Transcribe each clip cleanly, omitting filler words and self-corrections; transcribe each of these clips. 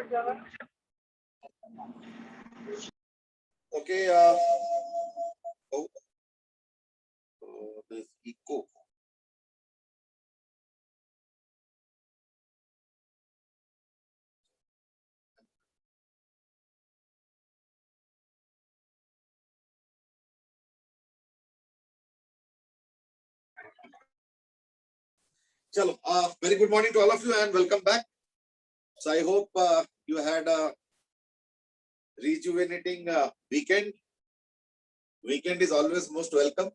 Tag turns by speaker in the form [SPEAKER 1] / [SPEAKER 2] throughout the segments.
[SPEAKER 1] Okay, oh, there's echo. Chalo, very good morning to all of you and welcome back. So I hope you had a rejuvenating weekend. Weekend is always most welcome.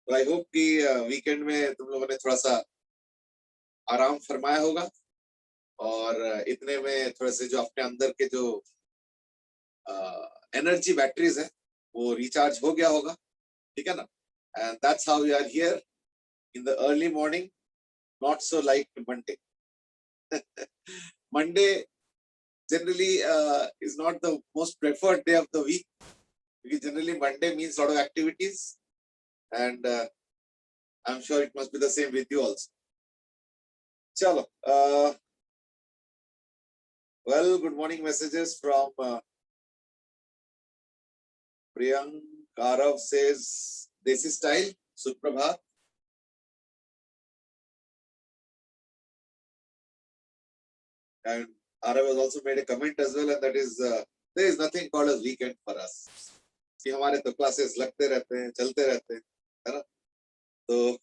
[SPEAKER 1] So I hope कि weekend में तुम लोगों ने थोड़ा सा आराम फरमाया होगा और इतने में थोड़े से जो अपने अंदर के जो एनर्जी बैटरीज है वो रिचार्ज हो गया होगा, ठीक है ना? And that's how we are here in the early morning, not so like Monday. Monday generally is not the most preferred day of the week because generally Monday means a lot of activities, and I'm sure it must be the same with you also. Chalo, well, good morning messages from Priyank. Karav says Desi style, Suprabhat. And Arav has also made a comment as well, and that is there is nothing called as weekend for us. कि हमारे तो classes लगते रहते हैं, चलते रहते हैं, है ना? तो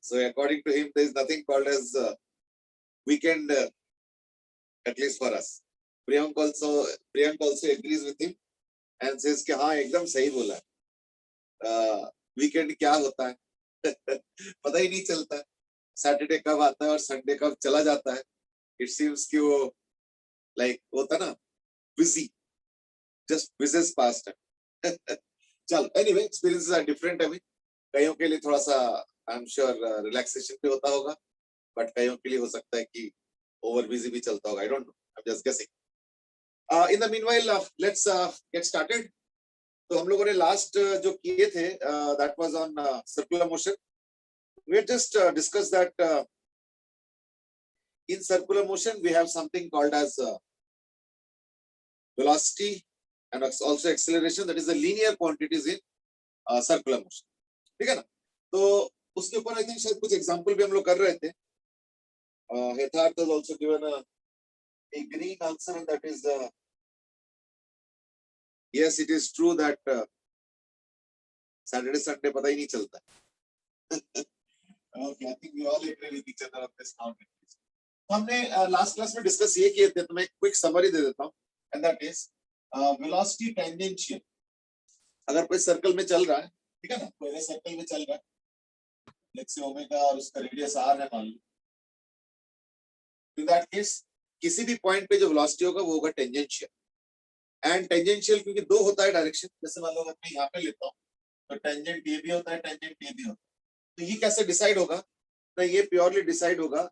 [SPEAKER 1] so according to him, there is nothing called as weekend, at least for us. Priyank also agrees with him and says कि हाँ एकदम सही बोला. वीकेंड क्या होता है पता ही नहीं चलता. सैटरडे कब आता है और संडे कब चला जाता है. इट सीम्स कि वो लाइक होता ना बिजी, जस्ट बिजनेस पास्ट है. चल एनीवे, एक्सपीरियंसेस आर डिफरेंट. अभी कईयों के लिए थोड़ा सा आई एम श्योर रिलैक्सेशन पे होता होगा, बट कईयों के लिए हो सकता है कि ओवर बिजी भी चलता होगा. I don't know, I am just guessing. In the meanwhile let's get started. तो हम लोगों ने लास्ट जो किए थे that was on circular motion. We had just discussed that in circular motion we have something called as velocity and also acceleration, that is the linear quantities in circular motion. ठीक है ना? तो उसके ऊपर I think शायद कुछ example भी हम लोग कर रहे थे. Hedharth has also given a green answer, and that is yes, it is true that Saturday Sunday पता ही नहीं चलता. Okay, I think we all agree with each other on this count. हमने लास्ट क्लास में discuss ये किए थे, तो मैं क्विक समरी दे देता हूँ. And that is velocity tangential. अगर कोई सर्कल में चल रहा है, ठीक है ना, कोई सर्कल में चल रहा है, लेट्स से ओमेगा और उसका रेडियस आर है मान लो. इन दैट केस किसी भी पॉइंट पे जो वेलोसिटी होगा वो होगा टेंजेंशियल. एंड टेंजेंशियल क्योंकि दो होता है डायरेक्शन. जैसे मान लो अगर मैं यहाँ पे लेता हूँ तो टेंजेंट ये भी होता है, टेंजेंट ये भी होता है. तो ये कैसे डिसाइड होगा? तो ये प्योरली डिसाइड होगा,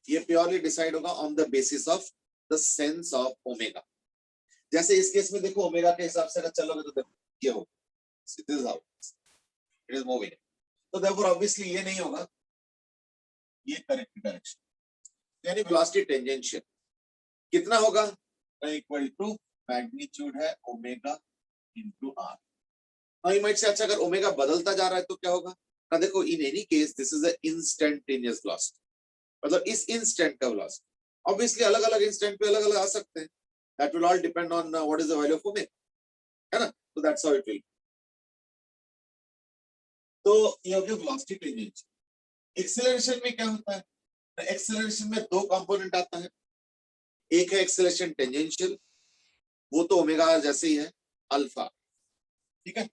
[SPEAKER 1] ये प्योरली डिसाइड होगा on the basis of the sense of omega. जैसे इस केस में देखो ओमेगा के हिसाब से अगर चलोगे तो देखो ये होगा, this is how it is moving. तो देयरफॉर ऑब्वियसली ये नहीं होगा, ये करेक्ट डायरेक्शन. यानी वेलोसिटी टेंजेंशियल कितना होगा? इक्वल टू मैग्नीट्यूड है omega into r. Now you might say अच्छा अगर ओमेगा बदलता जा रहा है तो क्या होगा? ना देखो, in any case this is a instantaneous velocity. मतलब इस इंस्टेंट का वेलोसिटी ऑब्वियसली अलग अलग इंस्टेंट पे अलग अलग आ सकते हैं. That will all depend on what is the value of omega, है ना? तो दैट्स हाउ इट विल. तो ये हो गया वेलोसिटी टेंजेंशियल. एक्सेलरेशन में क्या होता है? एक्सेलरेशन में दो कंपोनेंट आता है. एक है एक्सेलरेशन टेंजेंशियल, वो तो ओमेगा आर जैसे ही है, अल्फा. ठीक है.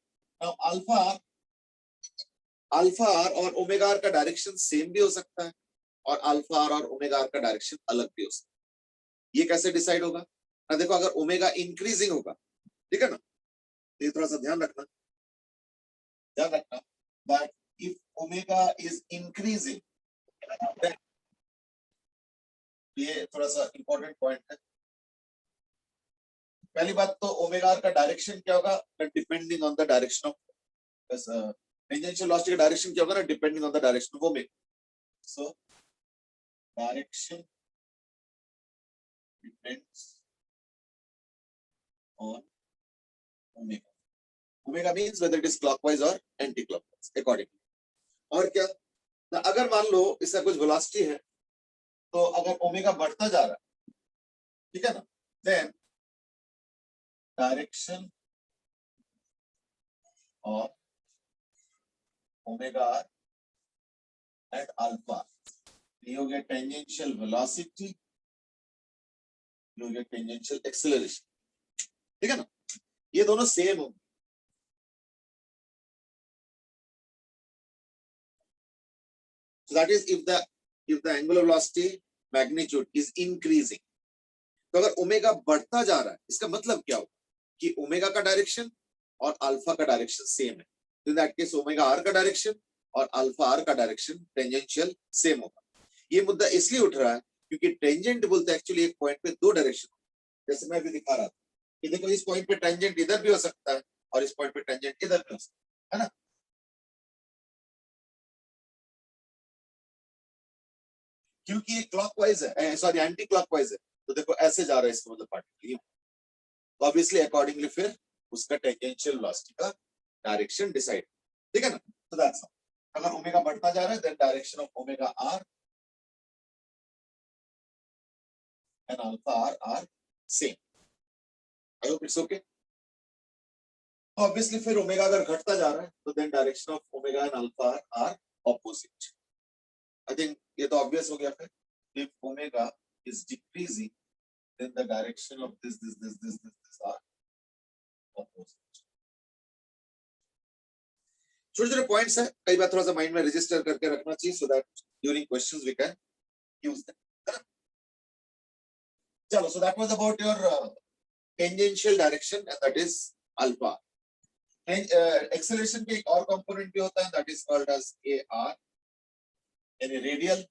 [SPEAKER 1] नाउ अल्फा आर और ओमेगा आर का डायरेक्शन सेम भी हो सकता है और अल्फा आर और ओमेगा आर का डायरेक्शन अलग भी हो सकता है. ये कैसे डिसाइड होगा? ना देखो, अगर ओमेगा इंक्रीजिंग होगा, ठीक है ना, तो ये थोड़ा सा ध्यान रखना that if omega is increasing, ये थोड़ा सा इंपॉर्टेंट पॉइंट है. पहली बात तो ओमेगा आर का डायरेक्शन क्या होगा? Depending on the direction of tangential velocity का डायरेक्शन क्या होगा ना? Depending on the direction of omega. So direction depends on omega. Omega means whether it is clockwise or anti-clockwise accordingly. और क्या ना, अगर मान लो इसका कुछ वेलोसिटी है, तो अगर ओमेगा बढ़ता जा रहा है, ठीक है ना, then direction of omega r and alpha, ये हो गया टेंजेंशियल वेलोसिटी, ये हो गया टेंजेंशियल एक्सेलरेशन, ठीक है ना, ये दोनों सेम होंगे. So that is if the angular velocity magnitude is increasing. तो अगर ओमेगा बढ़ता जा रहा है, इसका मतलब क्या होगा कि ओमेगा का डायरेक्शन और अल्फा का डायरेक्शन सेम है. तो in that case omega r का डायरेक्शन और अल्फा आर का डायरेक्शन टेंजेंशियल सेम होगा. ये मुद्दा इसलिए उठ रहा है क्योंकि टेंजेंट बोलते हैं एक्चुअली एक पॉइंट पे दो डायरेक्शन, जैसे मैं अभी दिखा रहा था कि देखो इस पॉइंट पे टेंजेंट इधर भी हो सकता है और इस पॉइंट पे टेंजेंट इधर भी हो सकता है ना. क्योंकि ये क्लॉकवाइज है, सॉरी एंटी क्लॉकवाइज है, तो देखो ऐसे जा रहा है, इसका मतलब पार्टिकल, तो ऑब्वियसली अकॉर्डिंगली फिर उसका टेंजेंशियल वेलोसिटी का डायरेक्शन डिसाइड, ठीक है ना. तो दैट्स ऑल. अगर ओमेगा बढ़ता जा रहा है then direction of omega r and alpha r are same. I hope it's okay. तो ऑब्वियसली फिर ओमेगा अगर घटता जा रहा है तो then direction of omega and alpha r are opposite. I think ये तो ऑब्वियस हो गया. फिर if omega is decreasing then the direction of this are opposite. छोटे छोटे पॉइंट्स है, कई बार थोड़ा सा माइंड में रजिस्टर करके रखना चाहिए so that during questions we can use them. चलो, so that was about your tangential direction and that is alpha. Acceleration के एक और कंपोनेंट भी होता है that is called as A R, यानी रेडियल.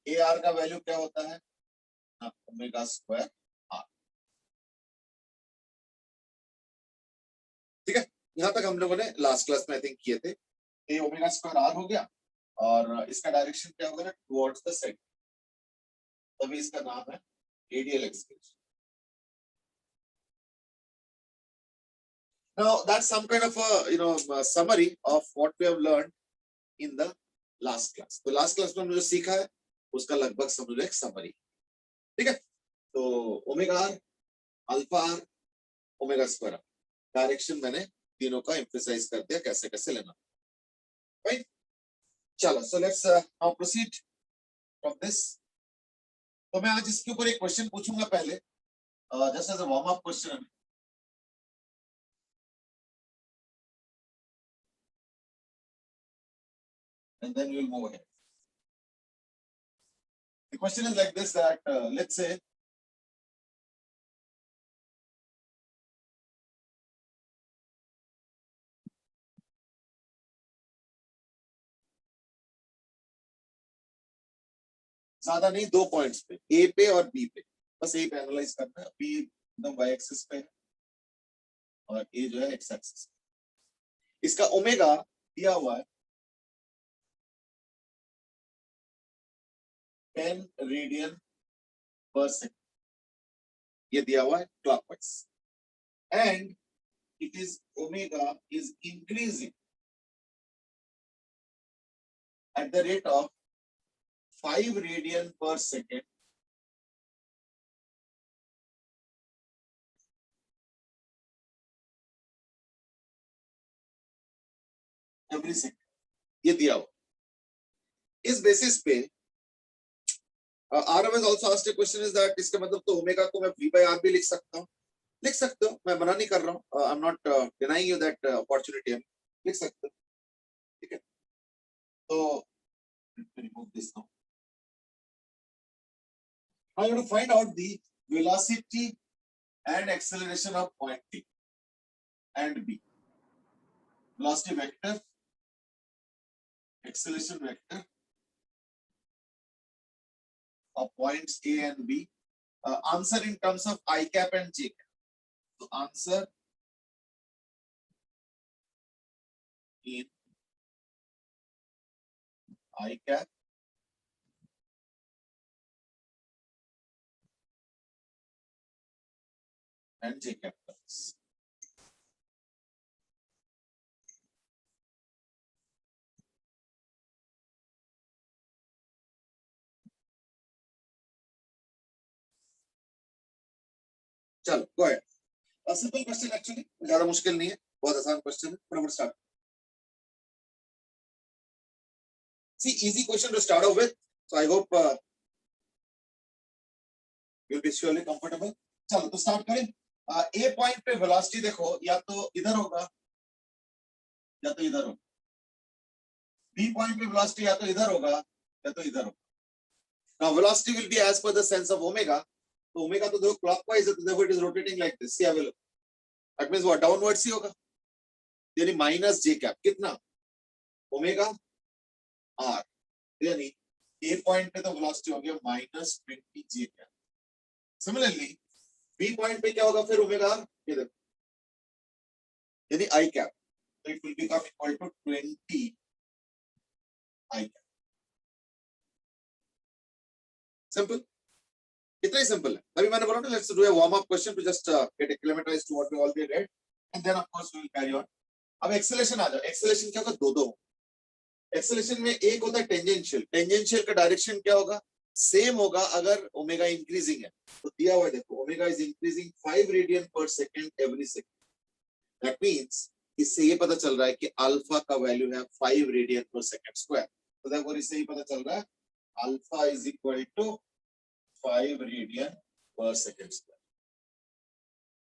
[SPEAKER 1] ए आर का वैल्यू क्या होता है, ओमेगा स्क्वायर आर. ठीक है, यहां तक हम लोगों ने लास्ट क्लास में आई थिंक किए थे. ये ओमेगा स्क्वायर आर हो गया और इसका डायरेक्शन क्या होगा ना, टुवर्ड्स द सेंटर, तभी इसका नाम है radial acceleration. Now that's some kind of a summary of what we have learned in the last class. तो last class में हमने जो सीखा है उसका लगभग समझ लो एक समरी. ठीक है, तो omega r, alpha r, omega square r, direction मैंने तीनों का एम्फसाइज कर दिया कैसे कैसे लेना. राइट, चलो, so let's now proceed from this. तो मैं आज इसके ऊपर एक क्वेश्चन पूछूंगा पहले, just as a warm up question, and then we'll move ahead. The question is like this, that let's say ज्यादा नहीं, दो पॉइंट्स पे, ए पे और बी पे, बस ए पे एनालाइज करना है. बी एकदम वाई एक्सिस पे है और ए जो है एक्स एक्सिस. इसका ओमेगा दिया हुआ है 10 रेडियन पर सेकंड, ये दिया हुआ है clockwise, and it is omega is increasing at the rate of 5 radian per second every second. ये दिया हुआ. इस बेसिस पे RM has also asked a question is that इसका मतलब तो ओमेगा को मैं v by r भी लिख सकता हूँ. लिख सकते हो, मैं मना नहीं कर रहा हूँ. I am not denying you that opportunity. लिख सकते हो, ठीक है. तो remove this now. Now you have to find out the velocity and acceleration of point A and B. Velocity vector, acceleration vector of points A and B. Answer in terms of I cap and J cap. So answer in I cap and j capital S. चलो go ahead. A simple question actually, ज्यादा मुश्किल नहीं है, बहुत आसान question है. फटाफट start. See, easy question to start off with, so I hope you'll be surely comfortable. चलो तो स्टार्ट करें. ए पॉइंट पे वेलोसिटी देखो, या तो इधर होगा या तो इधर होगा. बी पॉइंट पे वेलोसिटी या तो इधर होगा या तो इधर होगा. Now velocity will be as per the sense of omega. तो ओमेगा तो देखो क्लॉकवाइज है, तो therefore it is rotating like this. See available. That means what? Downwards ही होगा. यानी माइनस जे कैप कितना? Omega R. यानी ए पॉइंट पे तो वेलोसिटी हो गया minus 20 J cap. Similarly B point पे क्या होगा फिर ओमेगा आर? ये देखो, यानी आई कैप. तो it will become equal to 20 I cap. Simple, इतना ही सिंपल है. अभी मैंने बोला ना, let's do a warm up question to just get acclimatised to what we already read, and then of course we will carry on. अब acceleration आ जाओ. एक्सेलरेशन क्या होगा? दो दो. एक्सेलरेशन में एक होता है टेंजेंशियल. टेंजेंशियल का डायरेक्शन क्या होगा? सेम होगा अगर ओमेगा इंक्रीजिंग है. तो दिया हुआ है देखो, omega is increasing 5 radian per second every second. That means इससे ये पता चल रहा है कि अल्फा का वैल्यू है 5 रेडियन पर सेकंड स्क्वायर. तो देखो इससे ही पता चल रहा है alpha is equal to 5 radian per second square.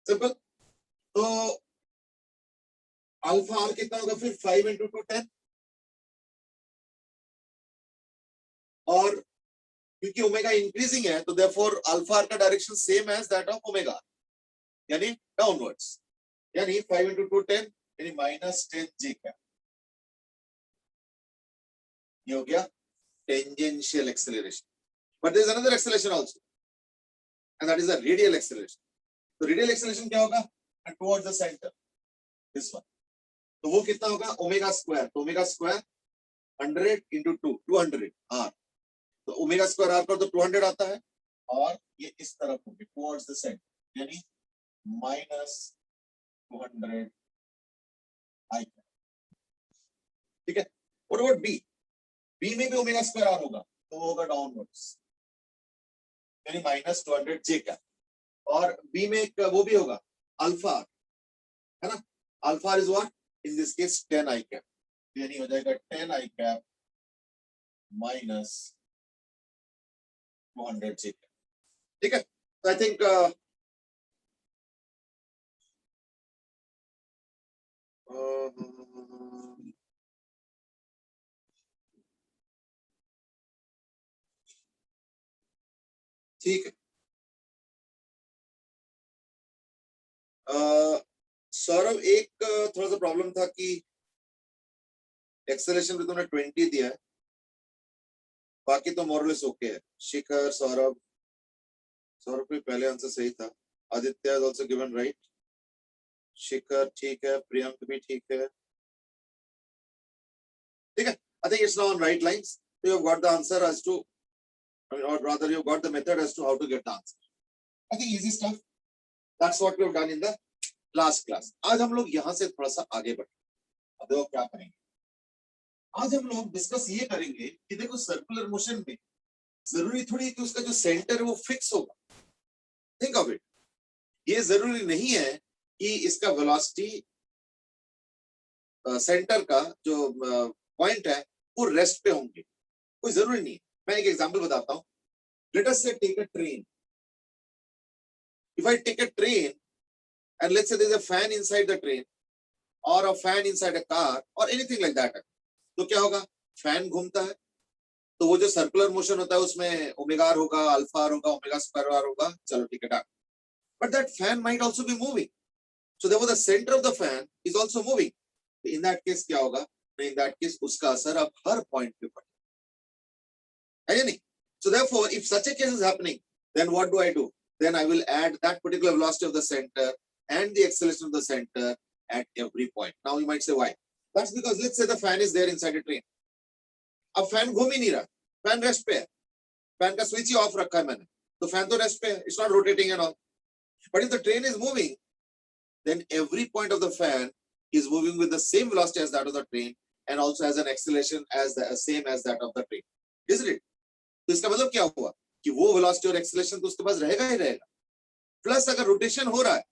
[SPEAKER 1] Simple. तो अल्फा आर कितना होगा फिर? 5 into 2 10. और क्योंकि ओमेगा इंक्रीजिंग है तो देयरफॉर अल्फा आर का direction same as that of omega, यानी डाउनवर्ड्स. यानी 5 into 2 10, यानी माइनस 10 जे कैप. ये हो गया tangential acceleration. But there is another acceleration also, and that is the radial acceleration. तो रेडियल एक्सेलरेशन क्या होगा? Towards the centre, this one. तो वो कितना होगा? Omega square. तो ओमेगा स्क्वायर 100 into 2 200 आर. तो ओमेगा स्क्वायर आर का तो 200 आता है, और ये इस तरफ होगी टुवर्ड्स द सेंटर, यानी माइनस 200 आई. ठीक है. What about B? बी में भी ओमेगा स्क्वायर आर होगा, तो वो होगा डाउनवर्ड्स, यानी माइनस 200 जे कैप. और बी में एक वो भी होगा अल्फा, है ना? Alpha is what? In this case 10 I cap, यानी हो जाएगा 10 I cap minus 200 J cap. ठीक है. तो आई थिंक ठीक है. सौरभ, एक थोड़ा सा प्रॉब्लम था कि एक्सेलरेशन पे तुमने 20 दिया है, बाकी तो मोरलेस ओके है. शिखर, सौरभ भी पहले आंसर सही था. Aditya is also given right. Shikhar ठीक है, प्रियंक भी ठीक है. ठीक है. I think it's now on right lines. So you have got the answer as to, or rather you have got the method as to how to get the answer. I think easy stuff. That's what we have done in the last class. आज हम लोग यहाँ से थोड़ा सा आगे बढ़े. अब देखो क्या करेंगे. आज हम लोग डिस्कस ये करेंगे कि देखो सर्कुलर मोशन में जरूरी थोड़ी है कि उसका जो सेंटर है वो फिक्स होगा. Think of it. ये जरूरी नहीं है कि इसका वेलोसिटी सेंटर का जो पॉइंट है वो रेस्ट पे होंगे. कोई जरूरी नहीं है. मैं एक एग्जांपल बताता हूँ. Let us say take a train. If I take a train and let's say there's a fan inside the train or a fan inside a car or anything like that, तो क्या होगा? Fan घूमता है, तो वो जो circular motion होता है उसमें ओमेगा आर होगा, अल्फा आर होगा, ओमेगा स्क्वायर आर होगा. चलो ठीक है, done. But that fan might also be moving, so therefore the center of the fan is also moving. In that case क्या होगा? In that case उसका असर अब हर पॉइंट पे पड़ेगा, है या नहीं? So therefore if such a case is happening, then what do I do? Then I will add that particular velocity of the center and the acceleration of the center at every point. Now you might say why? That's because let's say the fan is there inside a train. अब fan घूम ही नहीं रहा, fan rest पे है. Fan का switch he of रखा है मैंने, तो फैन तो रेस्ट पे है. It's not rotating and all. But if the train is moving, then every point of the fan is moving with the same velocity as that of the train and also has an acceleration as the same as that of the train, isn't it? तो इसका मतलब क्या हुआ कि वो velocity और acceleration तो उसके पास रहेगा ही रहेगा, प्लस अगर रोटेशन हो रहा है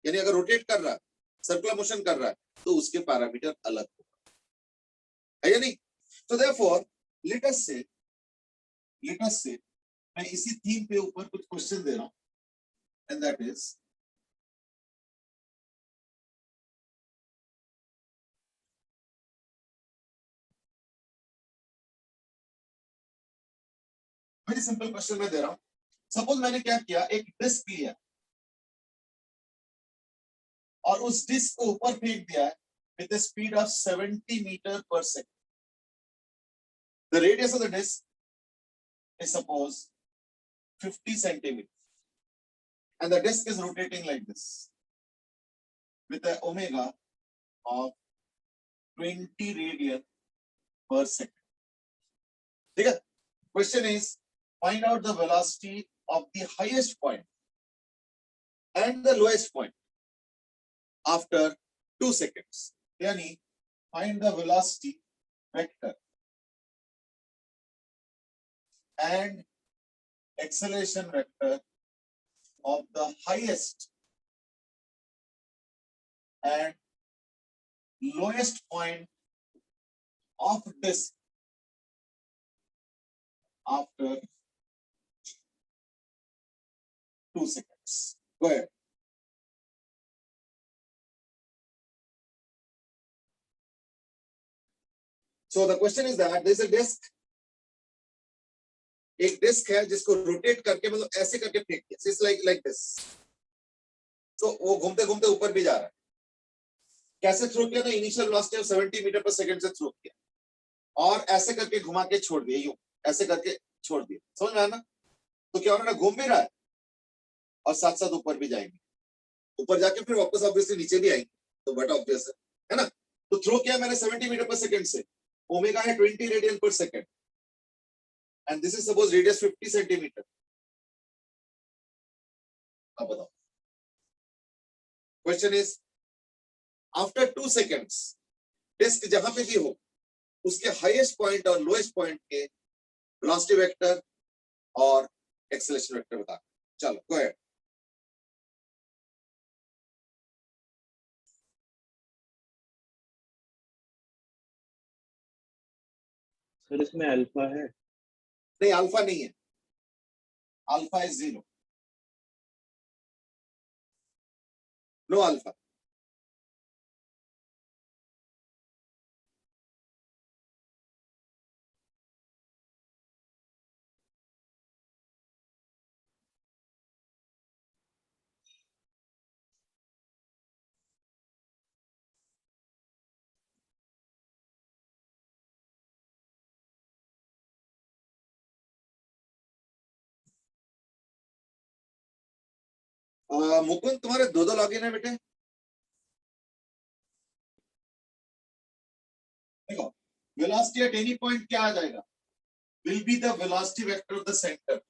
[SPEAKER 1] यानी अगर रोटेट कर रहा है, सर्कुलर मोशन कर रहा है, तो उसके पैरामीटर अलग होगा, है या नहीं? तो देयरफॉर लेट अस से मैं इसी थीम पे ऊपर कुछ क्वेश्चन दे रहा हूं, and that is very simple question मैं दे रहा हूं. सपोज मैंने क्या किया, एक डिस्क लिया और उस डिस्क को ऊपर फेंक दिया है with a speed of 70 meter per second. The radius of the disc is suppose 50 centimeters and the disc is rotating like this with an omega of 20 radian per second. ठीक है? Question is find out the velocity of the highest point and the lowest point after 2 seconds. यानी find the velocity vector and acceleration vector of the highest and lowest point of disk after 2 seconds. Go ahead. So the question is that there is a disk, एक disc है जिसको rotate करके मतलब ऐसे करके फेंक दिया, इट्स लाइक दिस, तो वो घूमते घूमते ऊपर भी जा रहा है. कैसे थ्रो किया ना, initial velocity of 70 metre per second से थ्रो किया और ऐसे करके घुमा के छोड़ दिया, यूं ऐसे करके छोड़ दिया, समझ में आया ना? तो क्या हो रहा है ना, घूम भी रहा है और साथ साथ ऊपर भी जाएंगे, ऊपर जाके फिर वापस ऑब्वियसली नीचे भी आएंगे, तो बट ऑब्वियस है ना? तो थ्रो किया मैंने 70 मीटर पर सेकंड से, ओमेगा है 20 radian per second and this is suppose radius 50 centimeter. अब बताओ, question is after 2 seconds disc जहां पे भी हो उसके हाईएस्ट पॉइंट और लोएस्ट पॉइंट के वेलोसिटी वेक्टर और एक्सेलरेशन वेक्टर बता. चलो गो अहेड.
[SPEAKER 2] सर इसमें अल्फा है?
[SPEAKER 1] नहीं, अल्फा नहीं है, alpha is 0, no alpha. Mukund तुम्हारे दो लॉगिन है बेटे. देखो वेलोसिटी एट एनी पॉइंट क्या आ जाएगा, will be the velocity vector of the centre.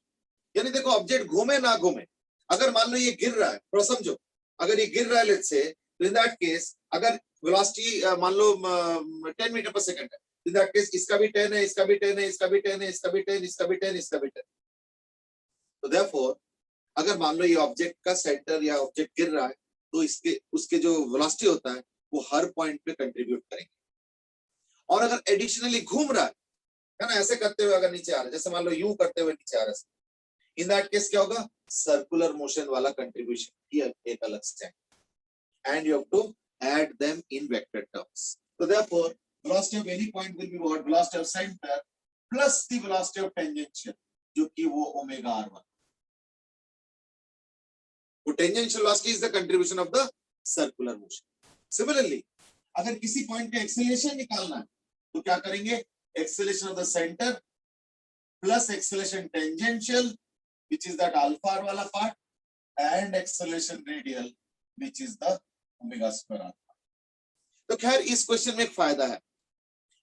[SPEAKER 1] यानी देखो ऑब्जेक्ट घूमे ना घूमे, अगर मान लो ये गिर रहा है, थोड़ा समझो, अगर ये गिर रहा है let's say, in that case अगर वेलोसिटी मान लो 10 मीटर पर सेकंड है, इन दैट केस इसका भी 10 है, इसका भी 10 है, इसका भी 10 है, इसका भी 10, इसका भी 10, इसका भी 10. तो देयरफॉर अगर मान लो ये ऑब्जेक्ट का सेंटर या ऑब्जेक्ट गिर रहा है, तो इसके उसके जो वेलोसिटी होता है वो हर पॉइंट पे कंट्रीब्यूट करेंगे. और अगर एडिशनली घूम रहा है ना, ऐसे करते हुए अगर नीचे आ रहा है, जैसे मान लो यूं करते हुए नीचे आ रहा है, इन दैट केस क्या होगा, सर्कुलर मोशन वाला कंट्रीब्यूशन की एक अलग step, and you have to add them in vector terms. तो therefore velocity of any point will be what, velocity of centre plus the velocity of tangential, जो कि वो ओमेगा r1. वो tangential velocity is the contribution of the circular motion. Similarly अगर किसी point पे acceleration निकालना है तो क्या करेंगे, acceleration of the centre plus acceleration tangential which is that alpha वाला part and acceleration radial which is the omega square alpha. तो खैर इस क्वेश्चन में एक फायदा है.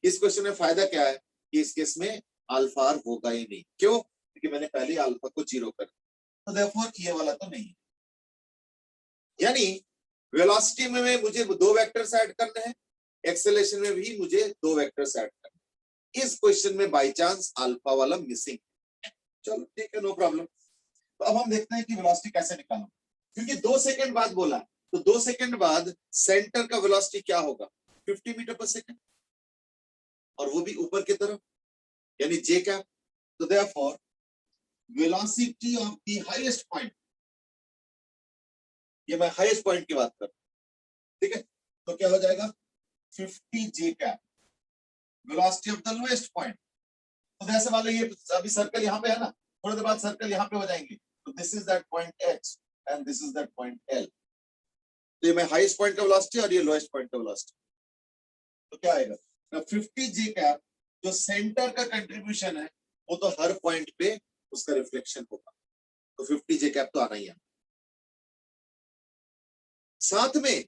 [SPEAKER 1] इस क्वेश्चन में फायदा क्या है कि इस केस में अल्फा आर होगा ही नहीं. क्यों? क्योंकि मैंने पहले अल्फा को 0 कर दिया, तो देयरफॉर ये वाला तो नहीं है. यानी वेलोसिटी में मुझे दो वेक्टर्स ऐड करने हैं, एक्सेलरेशन में भी मुझे दो वेक्टर्स ऐड करने हैं। इस क्वेश्चन में बाय चांस अल्फा वाला मिसिंग। चलो ठीक है, नो प्रॉब्लम। तो अब हम देखते हैं कि वेलोसिटी कैसे निकालना, क्योंकि 2 सेकंड बाद बोला, तो 2 सेकंड बाद सेंटर का वेलोसिटी क्या होगा, 50 मीटर पर सेकंड, और वो भी ऊपर की तरफ, यानी जे कैप। तो therefore velocity of the highest point, ये मैं हाईएस्ट पॉइंट की बात कर रहा हूं, ठीक है, तो क्या हो जाएगा 50 J cap velocity of the lowest point. तो जैसे मान लो ये अभी सर्कल यहाँ पे है ना, थोड़ी देर बाद सर्कल यहाँ पे हो जाएंगे, तो this is that point H and this is that point L. तो ये मैं हाईएस्ट पॉइंट का वेलोसिटी और ये लोएस्ट पॉइंट का वेलोसिटी, तो क्या आएगा 50 जे कैप, जो सेंटर का कंट्रीब्यूशन है वो तो हर पॉइंट पे उसका रिफ्लेक्शन होगा, तो 50 जे कैप तो आना ही है। साथ में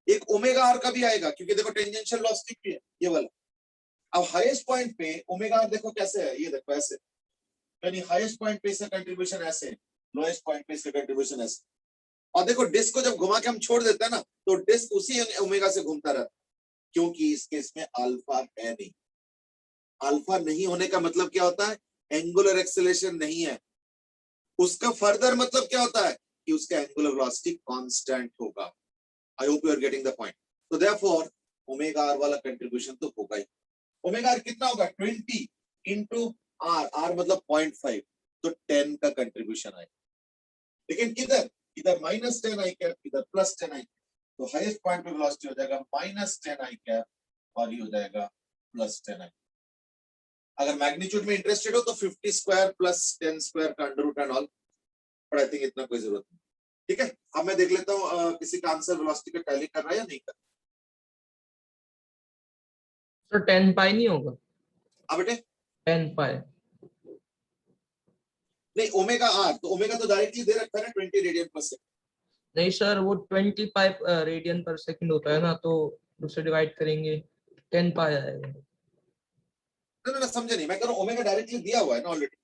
[SPEAKER 1] एक ओमेगा आर का भी आएगा, क्योंकि देखो टेंजेंशियल वेलोसिटी भी है ये वाला। अब हाईएस्ट पॉइंट पे ओमेगा आर देखो कैसे है, ये देखो ऐसे, यानी हाईएस्ट पॉइंट पे इसका कंट्रीब्यूशन ऐसे, लोएस्ट पॉइंट पे इसका कंट्रीब्यूशन ऐसे। और देखो डिस्क को जब घुमा के हम छोड़ देते हैं ना, तो डिस्क उसी ओमेगा से घूमता रहता है, क्योंकि इस केस में अल्फा है नहीं। अल्फा नहीं होने का मतलब क्या होता है, एंगुलर एक्सेलरेशन नहीं है। उसका फर्दर मतलब क्या होता है कि उसका एंगुलर वेलोसिटी कांस्टेंट होगा। I hope you are getting the point. तो देयरफॉर ओमेगा आर वाला कंट्रीब्यूशन तो होगा ही। ओमेगा आर कितना होगा 20 इंटू आर, आर मतलब 0.5, तो 10 का कंट्रीब्यूशन आएगा। लेकिन किधर, इधर -10 आई कैप, इधर +10 आई कैप, तो हाईएस्ट पॉइंट पे वेलोसिटी हो जाएगा -10 आई कैप और ये हो जाएगा +10 आई। अगर मैग्नीट्यूड में इंटरेस्टेड हो तो 50 स्क्वायर + 10 स्क्वायर का under root and all, but I think इतना कोई जरूरत नहीं। ठीक है, अब मैं देख लेता हूँ किसी का आंसर वेलोसिटी का टैली कर रहा है या नहीं कर।
[SPEAKER 3] तो 10 पाई नहीं होगा,
[SPEAKER 1] अब बेटे
[SPEAKER 3] 10 पाई
[SPEAKER 1] नहीं, ओमेगा आर, तो ओमेगा तो डायरेक्टली दे रखा है ना 20 रेडियन पर सेकंड।
[SPEAKER 3] नहीं सर, वो 20 पाई रेडियन पर सेकंड होता है ना, तो उससे डिवाइड करेंगे 10 पाई आएगा।
[SPEAKER 1] ना ना समझे नहीं, मैं कह रहा हूँ ओमेगा डायरेक्टली दिया हुआ है ना ऑलरेडी,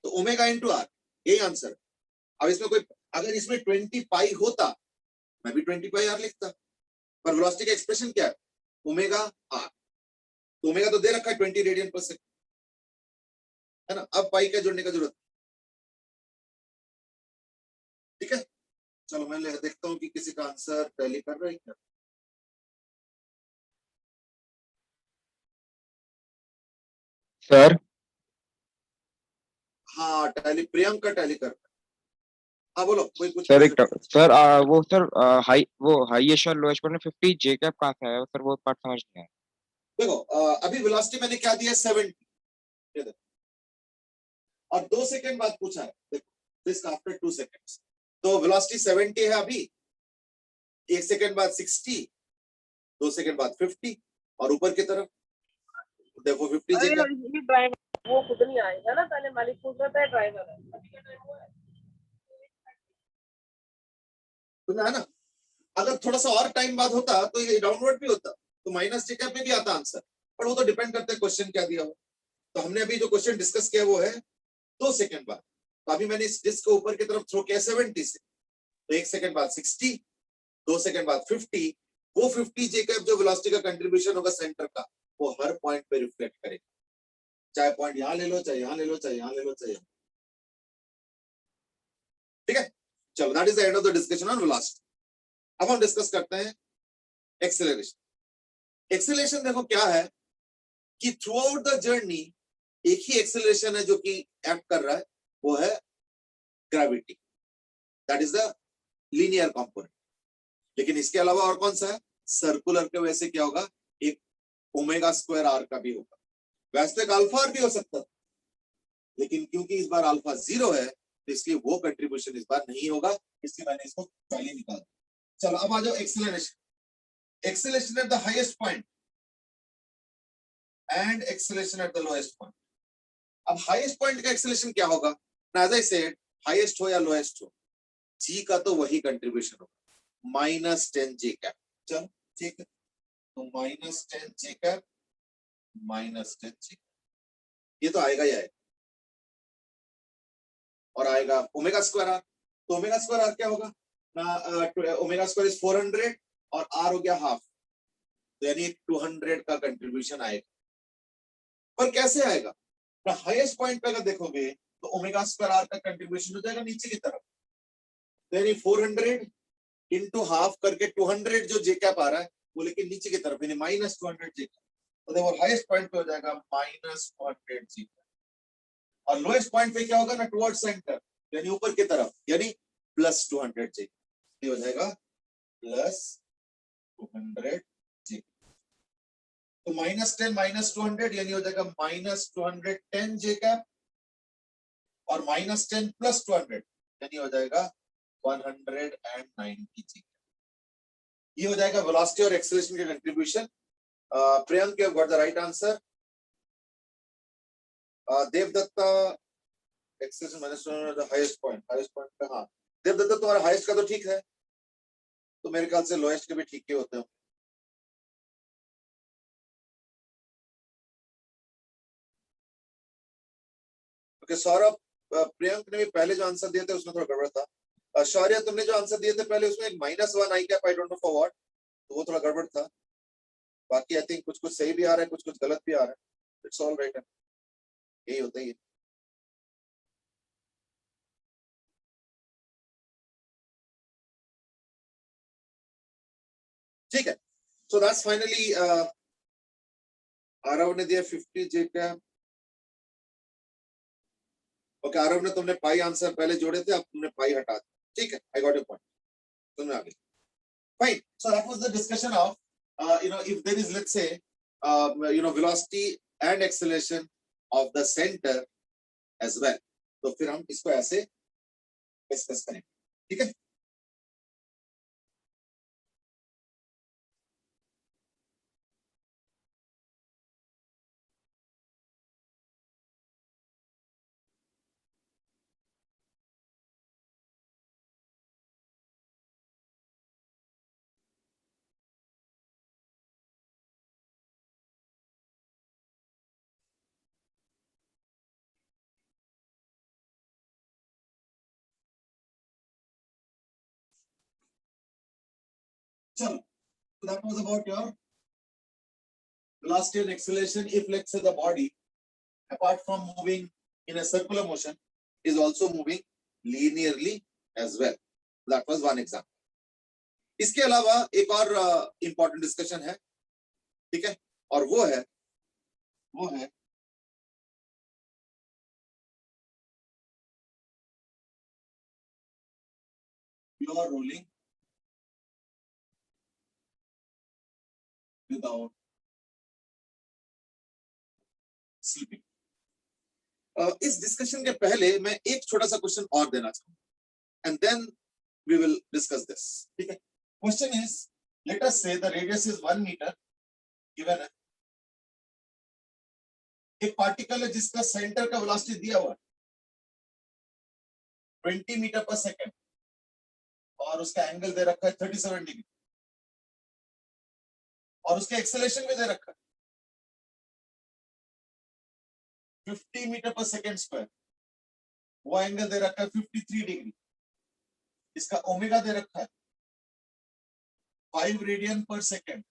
[SPEAKER 1] तो ओमेगा इंटू आर, यही आंसर है। अब इसमें कोई, अगर इसमें 20 पाई होता, मैं भी 20 पाई आर लिखता, पर वेलोसिटी का एक्सप्रेशन क्या है, ओमेगा आर, तो ओमेगा तो दे रखा है 20 रेडियन पर सेकंड, है ना। अब पाई का जोड़ने का जरूरत, ठीक है। चलो मैं देखता हूँ कि किसी का आंसर टैली कर रहा है क्या।
[SPEAKER 4] सर
[SPEAKER 1] हाँ टैली, प्रियंका टैली कर रहा है। हाँ बोलो, कोई कुछ
[SPEAKER 4] सर
[SPEAKER 1] क्वेश्चन।
[SPEAKER 4] सर वो सर वो हाईएस्ट और लोएस्ट पर 50 जे कैप कहाँ से आया सर, वो पार्ट समझ नहीं आया।
[SPEAKER 1] देखो अभी वेलोसिटी मैंने क्या दिया 70, ये देखो, और 2 सेकंड बाद पूछा है, देखो दिस आफ्टर 2 सेकंड्स, तो वेलोसिटी 70 है अभी, 1 सेकंड बाद 60, 2 सेकंड बाद 50, और ऊपर की तरफ देखो 50 जे कैप।
[SPEAKER 5] ये ड्राइवर वो खुद नहीं आएगा ना, पहले मालिक पूछ रहा था ड्राइवर है, अभी क्या टाइम हुआ है?
[SPEAKER 1] सुना है ना, अगर थोड़ा सा और टाइम बाद होता तो ये डाउनवर्ड भी होता, तो माइनस जे कैप में भी आता आंसर, पर वो तो डिपेंड करता है क्वेश्चन क्या दिया हो। तो हमने अभी जो क्वेश्चन डिस्कस किया वो है 2 सेकंड बाद, तो अभी मैंने इस डिस्क को ऊपर की तरफ थ्रो किया 70 से, तो 1 सेकंड बाद 60, 2 सेकंड बाद 50, वो 50 जे कैप जो वेलोसिटी का कंट्रीब्यूशन होगा सेंटर का, वो हर पॉइंट पे रिफ्लेक्ट करेगा, चाहे पॉइंट यहां ले लो, चाहे यहां ले लो, चाहे यहां ले लो, चाहे यहां। ठीक है, चलो that is the end of the discussion on velocity. अब हम डिस्कस करते हैं एक्सेलरेशन। एक्सेलरेशन देखो क्या है कि थ्रू आउट द जर्नी एक ही एक्सेलरेशन है जो कि एक्ट कर रहा है, वो है gravity, that is the linear component. लेकिन इसके अलावा और कौन सा है, सर्कुलर के वजह से क्या होगा, एक ओमेगा स्क्वायर आर का भी होगा। वैसे तो एक अल्फा आर भी हो सकता था, लेकिन क्योंकि इस बार अल्फा 0 है, तो इसलिए वो कंट्रीब्यूशन इस बार नहीं होगा, इसलिए मैंने इसको पहले निकाल दिया। चलो अब आ जाओ acceleration. Acceleration at the highest point and acceleration at the lowest point. अब हाईएस्ट पॉइंट का एक्सेलरेशन क्या होगा, एज आई सेड, हाईएस्ट हो या लोएस्ट हो, जी का तो वही कंट्रीब्यूशन होगा, -10 जे कैप। चलो ठीक है, तो -10 जे कैप, -10 जे, ये तो आएगा ही आएगा, और आएगा ओमेगा स्क्वायर आर, तो ओमेगा स्क्वायर आर क्या होगा ना, ओमेगा स्क्वायर इज 400 और आर हो गया हाफ, तो यानी 200 का कंट्रीब्यूशन आएगा। पर कैसे आएगा ना, हाईएस्ट पॉइंट पे अगर देखोगे तो ओमेगा स्क्वायर आर का कंट्रीब्यूशन हो जाएगा नीचे की तरफ, तो यानी 400 इंटू हाफ करके 200 जो जे कैप आ रहा है वो लेके नीचे की तरफ, यानी माइनस 200 जे कैप, तो देखो हाईएस्ट पॉइंट पे हो जाएगा माइनस 200 जे कैप, और लोएस्ट पॉइंट पे क्या होगा ना, टुवर्ड्स सेंटर यानी ऊपर की तरफ, यानी प्लस 200 जे, ये हो जाएगा प्लस 200 जे। तो -10 माइनस 200 यानी हो जाएगा माइनस 210 जे कैप, और -10 प्लस 200 यानी हो जाएगा 190 जे। ये हो जाएगा वेलोसिटी और एक्सेलरेशन के contribution. Priyank, you have got the right answer. Devdatta, acceleration minus the highest point पे, हाँ देवदत्ता तुम्हारा हाईएस्ट का तो ठीक है, तो मेरे ख्याल से लोएस्ट के भी ठीक ही होते हैं। ओके सौरभ, प्रियंक ने भी पहले जो आंसर दिए थे उसमें थोड़ा गड़बड़ था। शौर्य, तुमने जो आंसर दिए थे पहले उसमें एक -1 I cap, I don't know for what, तो वो थोड़ा गड़बड़ था। बाकी आई थिंक कुछ कुछ सही भी आ रहा है, कुछ कुछ गलत भी आ रहा है, इट्स ऑल राइट, यही होता ही है। ठीक है, सो दैट्स फाइनली आरव ने दिया 50 जे कैप। ओके आरव ने, तुमने पाई आंसर पहले जोड़े थे, अब तुमने पाई हटा दिया, ठीक है, आई गॉट योर पॉइंट, तुमने आगे fine. So that was the discussion of if there is, let's say, velocity and acceleration of the center as well, तो फिर हम इसको ऐसे डिस्कस करेंगे, ठीक है। चलो, so that was about your velocity and acceleration. If let's say the body, apart from moving in a circular motion, is also moving linearly as well. That was one example. इसके अलावा एक और important discussion है, ठीक है, और वो है प्योर रोलिंग विदाउट स्लिपिंग। इस डिस्कशन के पहले मैं एक छोटा सा क्वेश्चन और देना चाहूंगा, and then we will discuss this, ठीक है। Question is, let us say the radius is 1 metre, given है एक पार्टिकल है जिसका सेंटर का वेलोसिटी दिया हुआ है 20 मीटर पर सेकेंड, और उसका एंगल दे रखा है 37 डिग्री, और उसका एक्सेलरेशन भी दे रखा है 50 मीटर पर सेकेंड स्क्वायर, वो एंगल दे रखा है 53 डिग्री, इसका ओमेगा दे रखा है 5 रेडियन पर सेकेंड,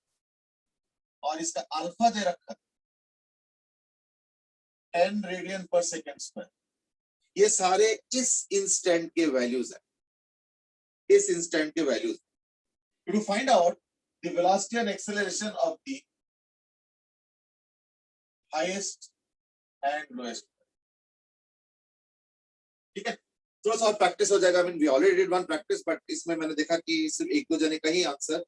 [SPEAKER 1] और इसका अल्फा दे रखा है 10 रेडियन पर सेकेंड स्क्वायर। ये सारे इस इंस्टेंट के वैल्यूज है, इस इंस्टेंट के values. To find out the velocity and acceleration of the highest and lowest, ठीक है। थोड़ा सा और प्रैक्टिस हो जाएगा। I mean we already did one practice, but इसमें मैंने देखा कि सिर्फ एक दो जने का ही आंसर,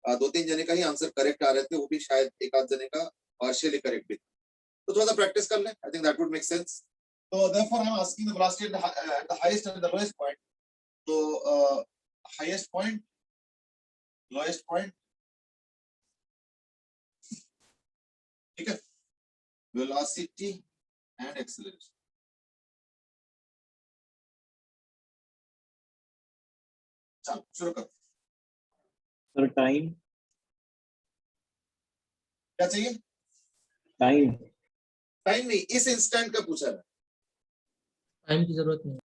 [SPEAKER 1] 2-3 जने का ही आंसर करेक्ट आ रहे थे, वो भी शायद एक आध जने का पार्शियली करेक्ट भी, तो थोड़ा सा प्रैक्टिस कर लें, I think that would make sense. तो therefore I am asking the velocity at the highest and the lowest point. तो highest point, lowest point, ठीक है, velocity and acceleration. चलो शुरू करो।
[SPEAKER 2] सर टाइम
[SPEAKER 1] क्या चाहिए?
[SPEAKER 2] टाइम
[SPEAKER 1] टाइम नहीं, इस इंस्टेंट का पूछा है।
[SPEAKER 3] टाइम की जरूरत नहीं।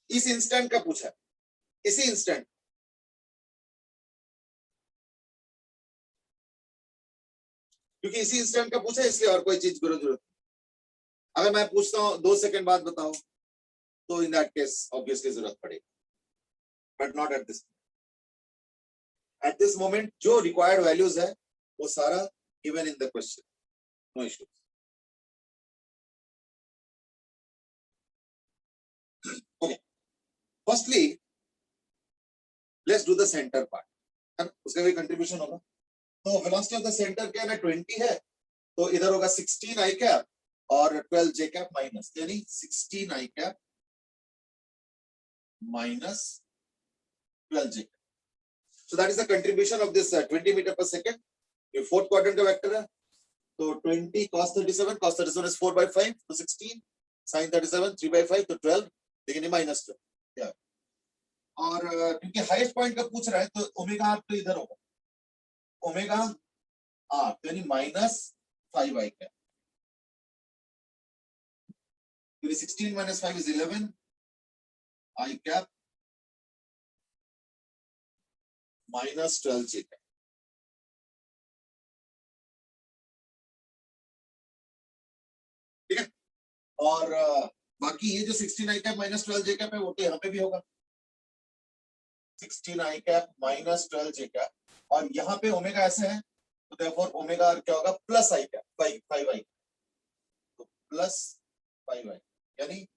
[SPEAKER 1] इस इंस्टेंट का पूछा है, इसी इंस्टेंट, क्योंकि इसी इंस्टेंट का पूछा है इसलिए और कोई चीज जरूरत नहीं। अगर मैं पूछता हूं 2 सेकंड बाद बताओ, तो इन दैट केस ऑब्वियसली जरूरत पड़ेगी, but not at this. At this moment जो रिक्वायर्ड वैल्यूज है वो सारा given in the question, no issues. Okay, firstly let's do the centre part, है ना, उसका भी कंट्रीब्यूशन होगा। तो वेलोसिटी ऑफ द सेंटर क्या है ना, 20 है, तो इधर होगा 16 आई कैप और 12 जे कैप माइनस, यानी 16 I cap minus 12 J cap. So that is the contribution of this 20 metre per second. ये फोर्थ क्वाड्रेंट का वेक्टर है, तो 20 cos 37, cos 37 is 4/5 तो 16, sin 37 3/5 तो 12, लेकिन ये माइनस 12। और क्योंकि हाईएस्ट पॉइंट का पूछ रहा है तो ओमेगा आर तो इधर होगा, ओमेगा आर यानी minus 5 I cap, 16 minus 5 is 11 I cap minus 12 J cap. ठीक है, और बाकी ये जो 16 I cap minus 12 J cap है वो तो यहाँ पे भी होगा, 16 I cap minus 12 J cap, और यहाँ पे ओमेगा ऐसे है तो therefore ओमेगा क्या होगा, प्लस I cap 5 I, तो प्लस 5 I यानी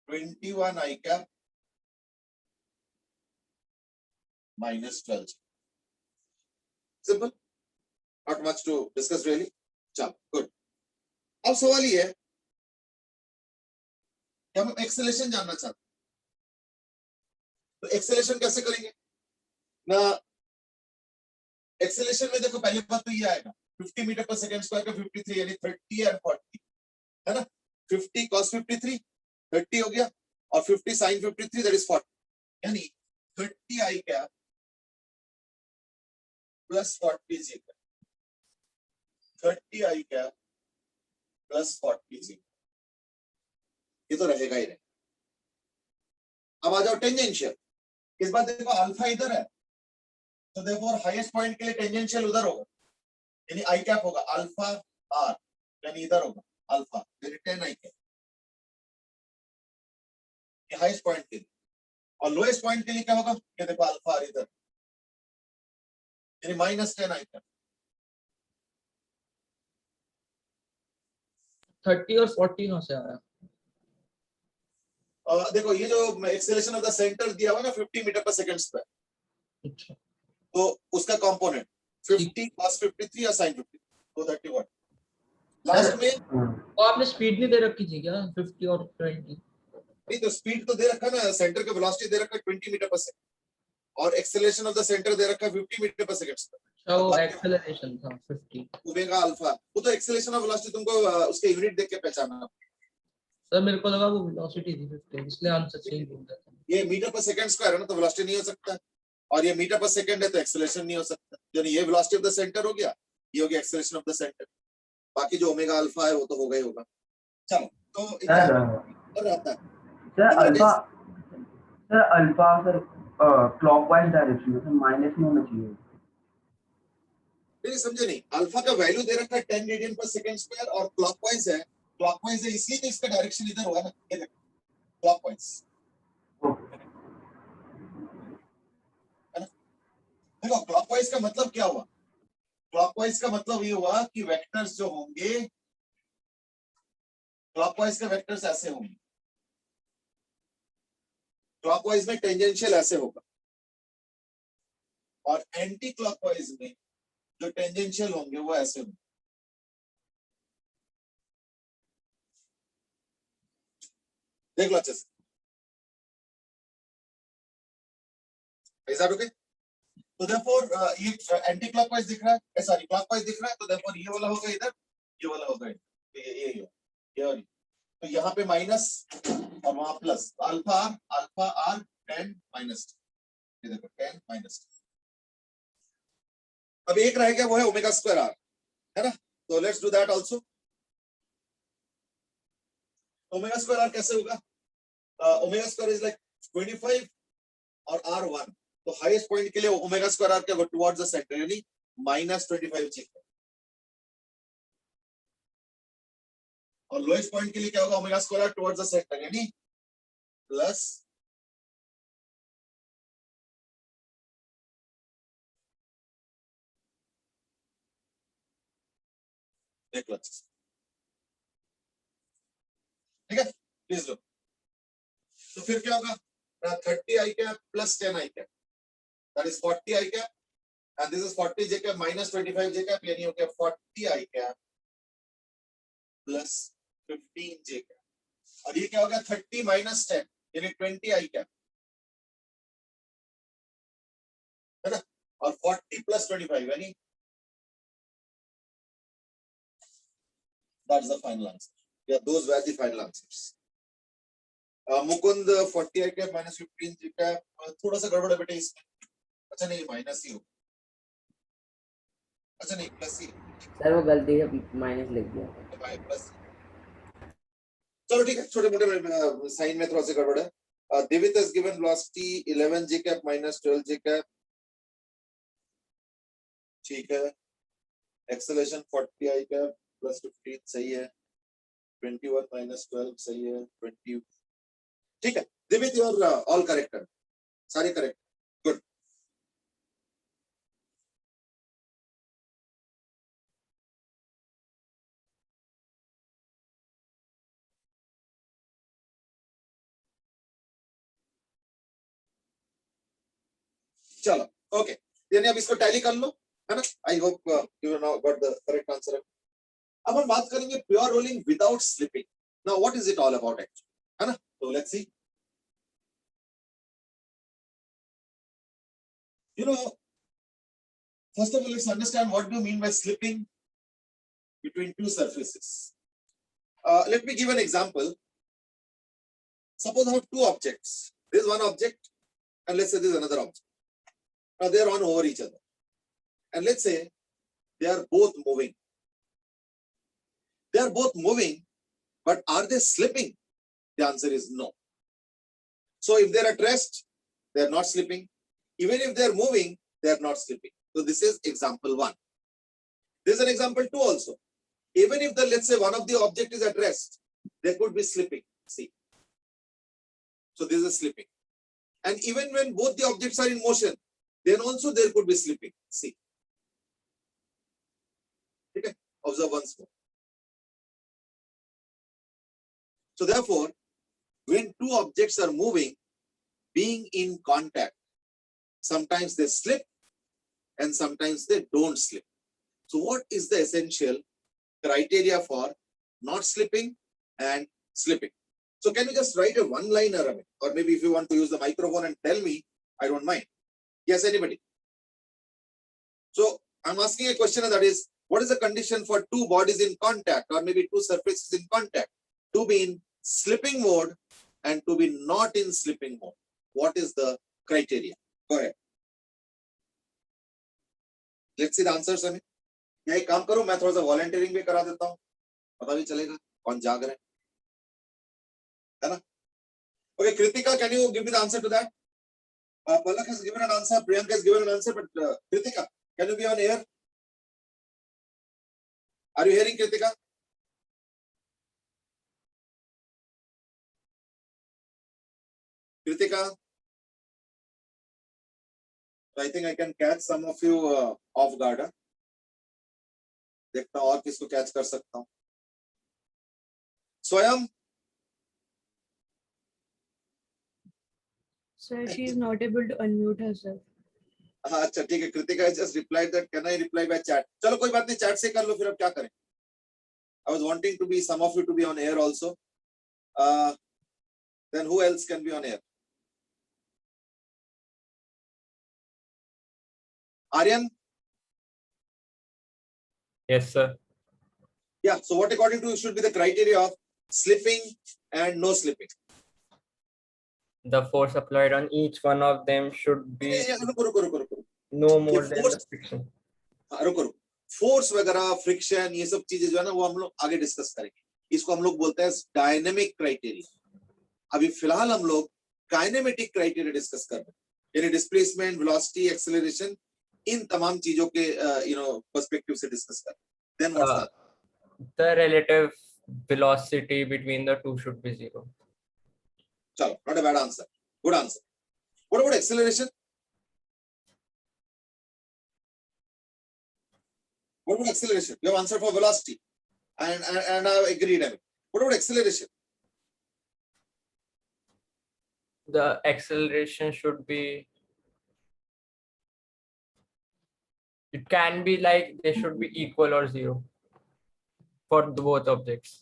[SPEAKER 1] 21 I cap minus 12 J. Simple, not much to discuss really. चलो गुड। अब सवाल ये है कि हम एक्सेलेरेशन जानना चाहते हैं, तो एक्सेलेरेशन कैसे करेंगे ना। एक्सेलेरेशन में देखो पहली बात तो ये आएगा 50 मीटर पर सेकंड स्क्वायर का 53 यानी 30 एंड 40, है ना। 50 cos 53 30 हो गया, और 50 sin 53 दैट इज 40, यानी 30 I cap plus 40 ji cap, 30 I cap plus 40 जी, ये तो रहेगा ही रहेगा। अब आ जाओ टेंजेंशियल, इस बार देखो अल्फा इधर है तो देखो हाईएस्ट पॉइंट के लिए टेंजेंशियल उधर होगा, यानी आई कैप होगा अल्फा आर, यानी इधर होगा अल्फा, यानी 10 आई कैप हाईएस्ट पॉइंट के लिए, और लोएस्ट पॉइंट के लिए क्या होगा, ये देखो अल्फा आर इधर, यानी माइनस 10 आई कैप।
[SPEAKER 3] 30 और 40 कहाँ से आया?
[SPEAKER 1] देखो ये जो एक्सेलरेशन ऑफ द सेंटर दिया हुआ ना 50 मीटर पर सेकंड स्क्वायर,
[SPEAKER 3] अच्छा,
[SPEAKER 1] तो उसका कंपोनेंट 50 cos 53 और sin 53, तो 31 लास्ट में।
[SPEAKER 3] तो आपने स्पीड नहीं दे रखी थी क्या 50 और 20?
[SPEAKER 1] नहीं तो स्पीड तो दे रखा ना, सेंटर का वेलोसिटी दे रखा है 20 मीटर पर सेकंड, और एक्सेलरेशन ऑफ द सेंटर दे रखा है 50 मीटर पर सेकंड स्क्वायर।
[SPEAKER 3] अच्छा, वो एक्सेलरेशन था 50।
[SPEAKER 1] ओमेगा अल्फा, वो तो एक्सेलरेशन ऑफ वेलोसिटी तुमको उसके यूनिट देख के पहचानना।
[SPEAKER 3] सर मेरे को लगा वो वेलोसिटी थी 50, इसलिए आंसर चेंज हो गया था।
[SPEAKER 1] ये मीटर पर सेकंड स्क्वायर है ना, तो वेलोसिटी नहीं हो सकता, और ये मीटर पर सेकंड है तो एक्सेलरेशन नहीं हो सकता, यानी ये वेलोसिटी ऑफ द सेंटर हो गया, ये हो गया एक्सेलरेशन ऑफ द सेंटर, बाकी जो ओमेगा अल्फा है वो तो होगा ही होगा। चलो तो इतना रहता है
[SPEAKER 6] sir alpha, sir alpha sir clockwise direction में, सर माइनस में होना चाहिए।
[SPEAKER 1] नहीं समझे नहीं, अल्फा का वैल्यू दे रखा है 10 रेडियन पर सेकंड स्क्वायर, और क्लॉकवाइज है, क्लॉकवाइज है इसलिए तो इसका डायरेक्शन इधर हुआ ना, ये देखो क्लॉकवाइज, है ना। देखो क्लॉकवाइज का मतलब क्या हुआ, क्लॉकवाइज का मतलब ये हुआ कि वेक्टर्स जो होंगे, क्लॉकवाइज के वेक्टर्स ऐसे होंगे, क्लॉकवाइज में टेंजेंशियल ऐसे होगा, और एंटी क्लॉकवाइज में जो टेंजेंशियल होंगे वो ऐसे होंगे। देख लो अच्छे से, इज दैट ओके। तो देयरफॉर ये एंटी क्लॉकवाइज दिख रहा है, सॉरी क्लॉकवाइज दिख रहा है, तो देयरफॉर ये वाला होगा इधर, ये वाला होगा इधर, ये और ये। तो यहाँ पे माइनस और वहां प्लस, अल्फा आर 10 माइनस, ये देखो 10 माइनस। अब एक रह गया, वो है ओमेगा स्क्वायर आर, है ना। तो let's do that also. Omega square r कैसे होगा, ओमेगा स्क्वायर इज लाइक 25 और R1, तो हाईएस्ट पॉइंट के लिए ओमेगा स्क्वायर आर क्या होगा, टुवर्ड्स द सेंटर, यानी -25 जेकब, और लोएस्ट पॉइंट के लिए क्या होगा, omega square r towards the centre, यानी प्लस देख लो, ठीक है, प्लीज लो। तो फिर क्या होगा, 30 I cap plus 10 I cap, that is 40 I cap, and this is 40 J cap minus 25 J cap, यानी हो गया 40 I cap plus 15 J cap, और ये क्या हो गया 30 माइनस 10 यानी 20 आई कैप, है ना, और 40 प्लस 25 यानी दैट्स द फाइनल आंसर, या those were the final answers. Mukund 40 I cap minus 15 G cap, थोड़ा सा गड़बड़ है बेटे इसमें, अच्छा नहीं माइनस ही हो, अच्छा नहीं प्लस ही,
[SPEAKER 7] सर वो गलती से माइनस लिख दिया।
[SPEAKER 1] प्लस, चलो ठीक है, छोटे मोटे साइन में थोड़ा सा गड़बड़ है। David has given velocity 11 j cap minus 12 j cap, ठीक है, acceleration 40 i cap plus 15 सही है, 21 minus 12 सही है, 20, ठीक है, David you are all correct, सारे करेक्ट, गुड। चलो ओके, यानी अब इसको टैली कर लो, है ना, I hope you know got the correct answer. अब हम बात करेंगे pure rolling without slipping, now what is it all about actually, है ना, तो let's see, you know, first of all let's understand what do you mean by slipping between two surfaces. Let me give an example. Suppose I have two objects, this is one object and let's say this is another object. Now they are on over each other, and let's say they are both moving. They are both moving, but are they slipping? The answer is no. So if they are at rest, they are not slipping. Even if they are moving, they are not slipping. So this is example 1. There is an example 2 also. Even if the, let's say one of the object is at rest, they could be slipping. See. So this is slipping. And even when both the objects are in motion, then also there could be slipping. See. Okay. Observe once more. So therefore, when two objects are moving, being in contact, sometimes they slip and sometimes they don't slip. So what is the essential criteria for not slipping and slipping? So can you just write a one-liner, or maybe if you want to use the microphone and tell me, I don't mind. Yes, anybody? So I'm asking a question, that is, what is the condition for two bodies in contact, or maybe two surfaces in contact, to be in slipping mode and to be not in slipping mode? What is the criteria? Go ahead. Let's see the answers. या एक काम करो, मैं थोड़ा सा volunteering भी करा देता हूँ, पता भी चलेगा कौन जाग रहे है ना. Okay, Kritika, can you give me the answer to that? Palak has given an answer, Priyanka has given an answer, but Kritika, can you be on air? Are you hearing, Kritika? Kritika, I think I can catch some of you off guard. देखता हूँ और किसको catch कर सकता हूँ. स्वयं.
[SPEAKER 8] Sir, she is not able to unmute herself.
[SPEAKER 1] हाँ अच्छा ठीक है. Kritika has just replied that can I reply by chat? चलो कोई बात नहीं, chat से कर लो, फिर अब क्या करें. I was wanting to be some of you to be on air also. Then who else can be on air? Aryan?
[SPEAKER 9] Yes, sir.
[SPEAKER 1] Yeah. So what according to you should be the criteria of slipping and no slipping?
[SPEAKER 9] The force applied on each one of them should be
[SPEAKER 1] रुको.
[SPEAKER 9] no more than the
[SPEAKER 1] force-
[SPEAKER 9] friction.
[SPEAKER 1] रुको. Force वगैरह, friction, ये सब चीजें जो है ना, वो हम लोग आगे डिस्कस करेंगे. इसको हम लोग बोलते हैं डायनेमिक क्राइटेरिया. अभी फिलहाल हम लोग काइनेमेटिक क्राइटेरिया डिस्कस कर रहे हैं, यानी डिस्प्लेसमेंट, वेलोसिटी, एक्सेलरेशन, इन तमाम चीजों के पर्सपेक्टिव से डिस्कस कर रहे हैं। Then what's that?
[SPEAKER 9] The relative velocity between the two should be 0.
[SPEAKER 1] चलो, not a bad answer, good answer. What about acceleration? What about acceleration? You have answered for velocity, and I have agreed. I mean, what about acceleration?
[SPEAKER 9] The acceleration should be, it can be like they should be equal or 0 for both objects.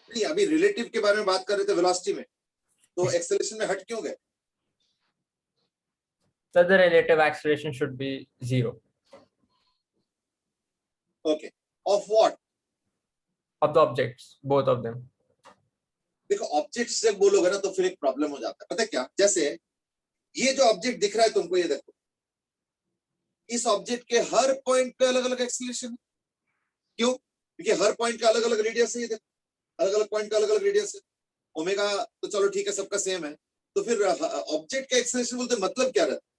[SPEAKER 1] नहीं, अभी relative के बारे में बात कर रहे थे velocity में, तो एक्सेलरेशन में हट क्यों गए?
[SPEAKER 9] So the relative acceleration should be 0
[SPEAKER 1] Okay, of what?
[SPEAKER 9] of the objects, both of them.
[SPEAKER 1] देखो, ऑब्जेक्ट्स से बोलोगे ना तो फिर एक प्रॉब्लम हो जाता है, पता है क्या? जैसे ये जो ऑब्जेक्ट दिख रहा है तुमको, ये देखो, इस ऑब्जेक्ट के हर पॉइंट पे अलग अलग एक्सेलरेशन है। क्यों? क्योंकि हर पॉइंट का अलग अलग रेडियस है। ये देखो, अलग अलग पॉइंट का अलग अलग रेडियस है। ओमेगा तो चलो ठीक है, सबका सेम है, तो फिर ऑब्जेक्ट का एक्सेलरेशन बोलते मतलब क्या रहता है?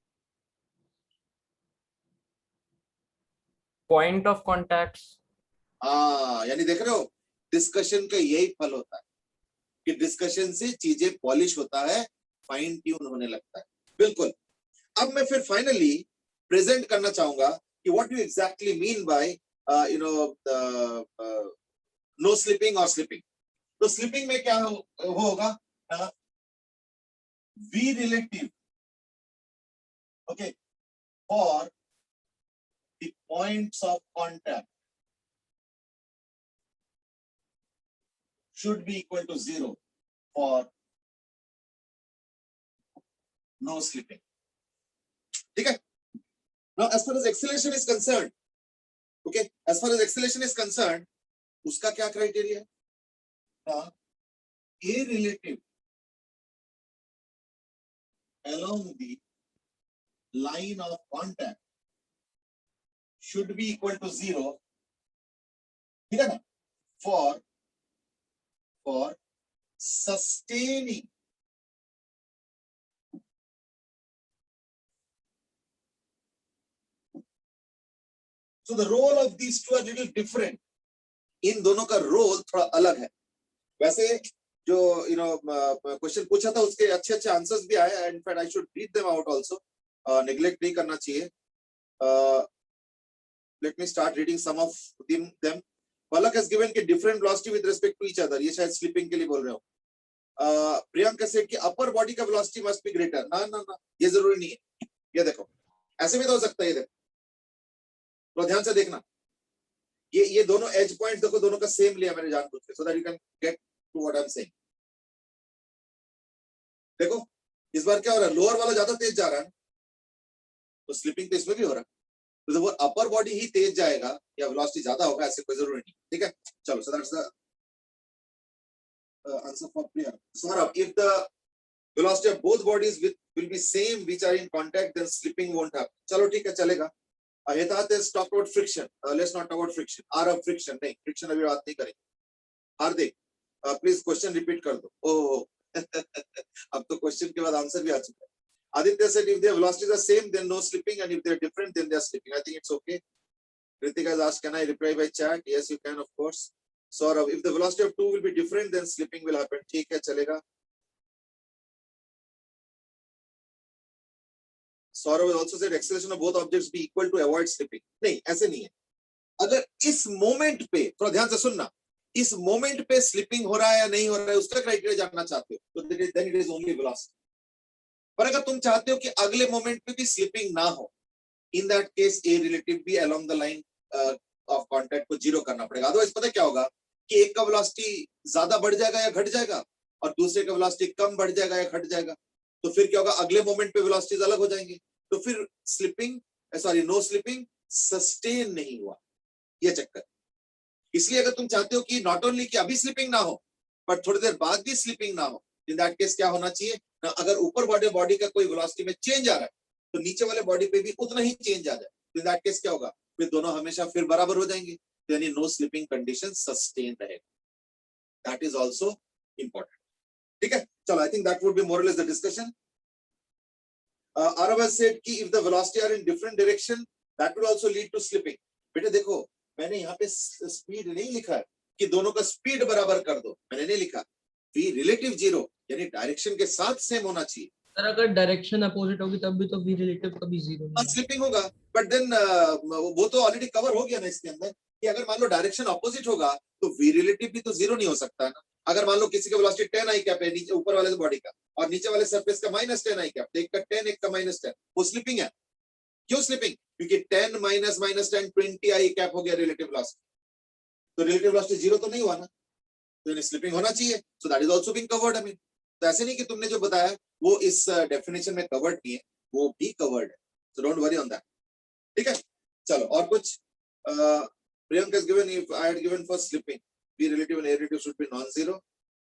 [SPEAKER 9] Point of contacts.
[SPEAKER 1] हाँ, यानी देख रहे हो, डिस्कशन का यही फल होता है कि डिस्कशन से चीजें पॉलिश होता है, फाइन ट्यून होने लगता है। बिल्कुल। अब मैं फिर फाइनली प्रेजेंट करना चाहूंगा कि what do exactly mean by no slipping और स्लिपिंग। तो स्लिपिंग में क्या होगा? V relative, okay, for the points of contact should be equal to 0 for no slipping. ठीक है? Now, as far as acceleration is concerned, okay, as far as acceleration is concerned, उसका क्या criteria है? A relative along the line of contact should be equal to 0. ठीक है ना? For sustaining so the role of these two are little different. इन दोनों का role थोड़ा अलग है। वैसे जो क्वेश्चन पूछा था उसके अच्छे अच्छे आंसर्स भी आए, in fact I should read them out also, neglect नहीं करना चाहिए। Let me start reading some of them. Palak has given कि different velocity with respect to each other, ये शायद स्लिपिंग के लिए बोल रहे हो। प्रियंक का सेट कि अपर बॉडी का वेलोसिटी मस्ट बी ग्रेटर, ना ये जरूरी नहीं है। ये देखो, ऐसे भी तो हो सकता है। ये देखो, तो ध्यान से देखना, ये दोनों एज पॉइंट देखो, दोनों का सेम लिया मैंने जानबूझ के, so that you can get to what I am saying. देखो इस बार क्या हो रहा है, लोअर वाला ज्यादा तेज जा रहा है, तो स्लिपिंग तो इसमें भी हो रहा है। तो वो अपर बॉडी ही तेज जाएगा या वेलोसिटी ज्यादा होगा, ऐसे कोई जरूरी नहीं। ठीक है, चलो, so that's the answer for Priya. Saurabh, if the velocity of both bodies will be same which are in contact, then slipping won't happen. चलो ठीक है, चलेगा। हेतात is talk about friction, let's not talk about friction. Are of friction नहीं, friction अभी बात नहीं करेंगे। हार्दिक, प्लीज क्वेश्चन रिपीट कर दो। ओह अब तो क्वेश्चन के बाद आंसर भी आ चुका है। Aditya said if their velocities are same, then no slipping, and if they're different, then they're slipping. I think it's okay. Ritika has asked, can I reply by chat? Yes, you can, of course. Saurav, if the velocity of two will be different, then slipping will happen. ठीक है, चलेगा। Saurav has also said acceleration of both objects be equal to avoid slipping. नहीं, ऐसे नहीं है। अगर इस moment पे, थोड़ा ध्यान से सुनना, इस मोमेंट पे स्लिपिंग हो रहा है या नहीं हो रहा है, उसका क्राइटेरिया जानना चाहते हो, तो then it is only velocity. पर अगर तुम चाहते हो कि अगले मोमेंट पे भी स्लिपिंग ना हो, in that case a relative भी along the line of contact को जीरो करना पड़ेगा। अदरवाइज पता क्या होगा कि एक का वेलोसिटी ज्यादा बढ़ जाएगा या घट जाएगा, और दूसरे का वेलोसिटी कम बढ़ जाएगा या घट जाएगा, तो फिर क्या होगा, अगले मोमेंट पे वेलोसिटीज अलग हो जाएंगे, तो फिर स्लिपिंग नो स्लिपिंग सस्टेन नहीं हुआ, ये चक्कर। इसलिए अगर तुम चाहते हो कि नॉट ओनली कि अभी स्लिपिंग ना हो बट थोड़ी देर बाद भी स्लिपिंग ना हो, इन दैट केस क्या होना चाहिए ना, अगर ऊपर बॉडी का कोई वेलोसिटी में चेंज आ रहा है तो नीचे वाले बॉडी पे भी उतना ही चेंज आ जाए, तो इन दैट केस क्या होगा, फिर दोनों हमेशा फिर बराबर हो जाएंगे, यानी नो स्लिपिंग कंडीशन सस्टेन रहेगा। That is also important. ठीक है, चलो, I think that would be more or less the discussion. Arav has said कि if the velocity are in different direction, that will also lead to slipping. बेटे देखो, मैंने यहाँ पे स्पीड नहीं लिखा है कि दोनों का स्पीड बराबर कर दो, मैंने नहीं लिखा v relative 0 यानी डायरेक्शन के साथ सेम होना चाहिए.
[SPEAKER 3] सर अगर डायरेक्शन अपोजिट होगी तब भी तो v रिलेटिव कभी जीरो नहीं
[SPEAKER 1] स्लिपिंग होगा, बट देन वो तो ऑलरेडी कवर हो गया ना इसके अंदर कि अगर मान लो डायरेक्शन अपोजिट होगा तो v रिलेटिव भी तो जीरो नहीं हो सकता है ना. अगर मान लो किसी का वेलोसिटी 10 आई कैप है नीचे ऊपर वाले बॉडी का और नीचे वाले सरफेस का -10 आई कैप, एक का 10 एक का -10, वो स्लिपिंग है. क्यों स्लिपिंग? क्योंकि 10 माइनस 10 20 आई कैप हो गया रिलेटिव वेलोसिटी, तो रिलेटिव वेलोसिटी जीरो तो नहीं हुआ ना, तो स्लिपिंग होना चाहिए. So that is also being covered. I mean, तो ऐसे नहीं कि तुमने जो बताया वो इस डेफिनेशन में कवर्ड नहीं है, वो भी कवर्ड है. So don't worry on that. ठीक है, चलो और कुछ. Priyanka has given, if I had given for slipping, v relative and a relative should be non-zero.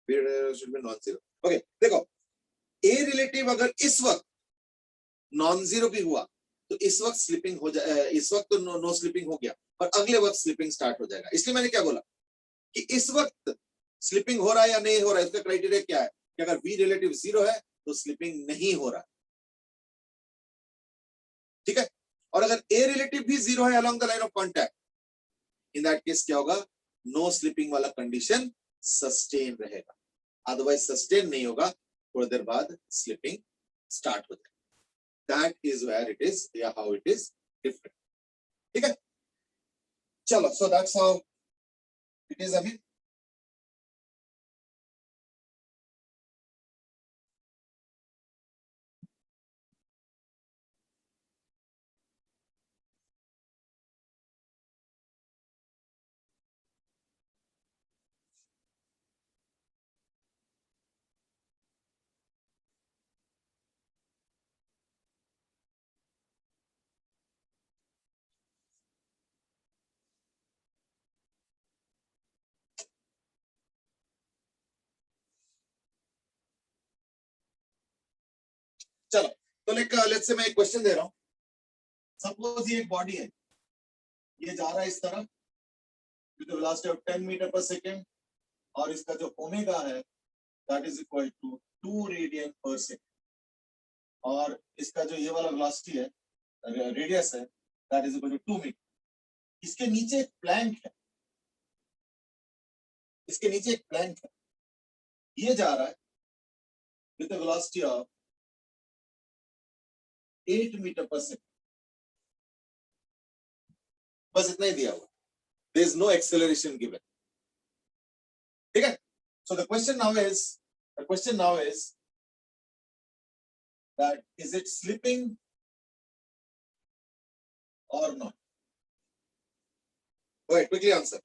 [SPEAKER 1] v relative should be non-zero. Okay, देखो, a relative अगर इस वक्त non-zero भी हुआ तो इस वक्त स्लिपिंग हो जाए, इस वक्त तो नो स्लिपिंग हो गया, पर अगले वक्त स्लिपिंग स्टार्ट हो जाएगा. इसलिए मैंने क्या बोला कि इस वक्त स्लिपिंग हो रहा है या नहीं हो रहा है, इसका क्राइटेरिया क्या है कि अगर v रिलेटिव 0 है तो स्लिपिंग नहीं हो रहा है. ठीक है, और अगर a रिलेटिव भी 0 है along the line of contact, in that case क्या होगा, नो स्लिपिंग वाला कंडीशन सस्टेन रहेगा. अदरवाइज सस्टेन नहीं होगा, थोड़ी देर बाद स्लिपिंग स्टार्ट हो जाएगा. That is where it is या हाउ इट इज डिफरेंट. ठीक है, चलो, so that's how it is. अभी चलो, तो लेट्स से मैं एक क्वेश्चन दे रहा हूं. सपोज ये एक बॉडी है, ये जा रहा है इस तरफ with velocity of 10 metre per second, और इसका जो ओमेगा है that is equal to 2 radian per second, और इसका जो ये वाला वेलोसिटी है, रेडियस है, that is equal to 2 metre. इसके नीचे एक प्लैंक है, इसके नीचे एक प्लैंक है, ये जा रहा है with velocity of 8 metre per second. बस इतना ही दिया हुआ, there is no acceleration given. ठीक है, so the question now is that is it slipping or not? Okay, quickly answer.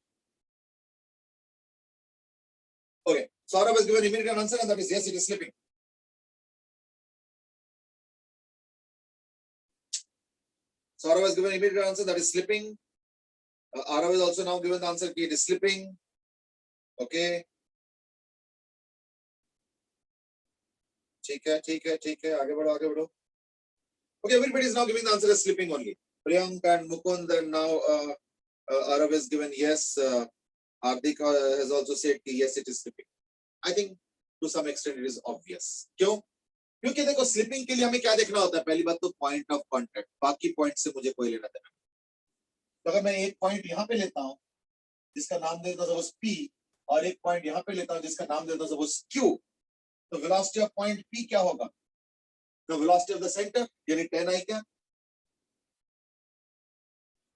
[SPEAKER 1] Okay, Saurabh has given immediate answer, and that is yes, it is slipping. Saurabh has given immediate answer, that is slipping. Arav has also now given the answer, it is slipping. Okay. ठीक है, आगे बढ़ो. Okay, everybody is now giving the answer as slipping only. Priyank and Mukund, and now Arav has given yes. Hardik has also said yes, it is slipping. I think to some extent it is obvious. क्यों? क्योंकि देखो slipping के लिए हमें क्या देखना होता है, पहली बात तो पॉइंट ऑफ कांटेक्ट, बाकी पॉइंट से मुझे कोई लेना देना. तो अगर मैं एक पॉइंट यहाँ पे लेता हूँ जिसका नाम दे देता हूँ सपोज P, और एक पॉइंट यहाँ पे लेता हूँ जिसका नाम दे देता हूँ सपोज Q, तो वेलोसिटी ऑफ पॉइंट P क्या होगा? The velocity of the centre यानी 10 आई क्या,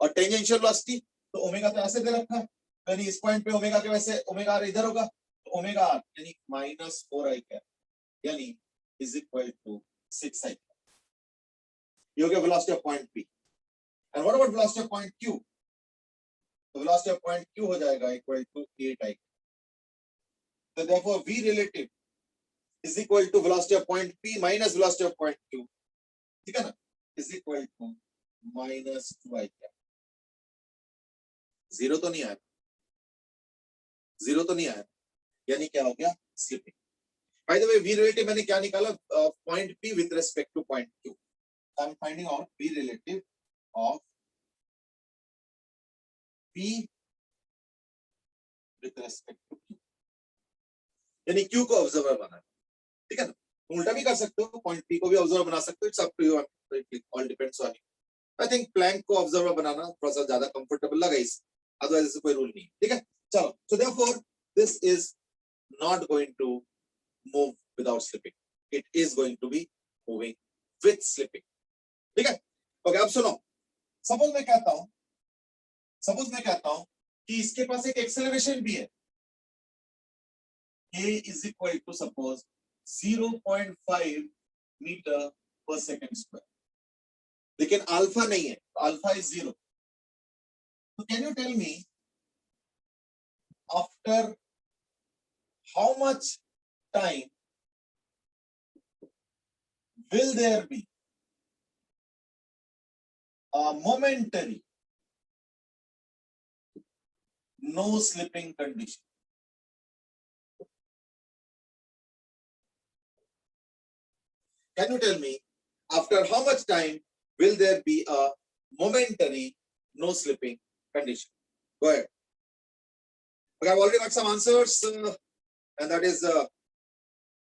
[SPEAKER 1] और टेंजेंशियल वेलोसिटी तो ओमेगा तो ऐसे दे रखा है, यानी इस पॉइंट पे ओमेगा के वैसे ओमेगा आर इधर होगा, तो ओमेगा आर यानी -4 आई क्या, यानी इज इक्वल टू 6 आई. ये हो गया velocity of point P. And what about velocity of point Q? तो वेलोसिटी ऑफ पॉइंट Q हो जाएगा equal to 8 i. So therefore V relative is equal to velocity of point P minus velocity of point Q. ठीक है ना? Is equal to -2 I cap. Zero तो नहीं आया, यानी क्या हो गया? Slipping. By the way, V relative मैंने क्या निकाला? Point P with respect to point Q. I am finding out V relative of P with respect to Q. यानी क्यू को ऑब्जर्वर बनाना, ठीक है ना। उल्टा भी कर सकते हो, पॉइंट पी को भी ऑब्जर्वर बना सकते हो, it's up to you, all depends on you. I think plank को ऑब्जर्वर बनाना थोड़ा सा ज्यादा कंफर्टेबल लगा इस, अदरवाइज ऐसे कोई रूल नहीं, ठीक है। चलो, so therefore this is not going to move without slipping, it is going to be moving with slipping, ठीक है। ओके, अब सुनो, सपोज मैं कहता हूं कि इसके पास एक एक्सेलरेशन भी है, a is equal to suppose 0.5 metre per second square, लेकिन अल्फा नहीं है, अल्फा इज 0। तो can you tell me after how much time will there be a momentary no slipping condition? Can you tell me after how much time will there be a momentary no slipping condition? Go ahead. Okay, I've already got some answers, and that is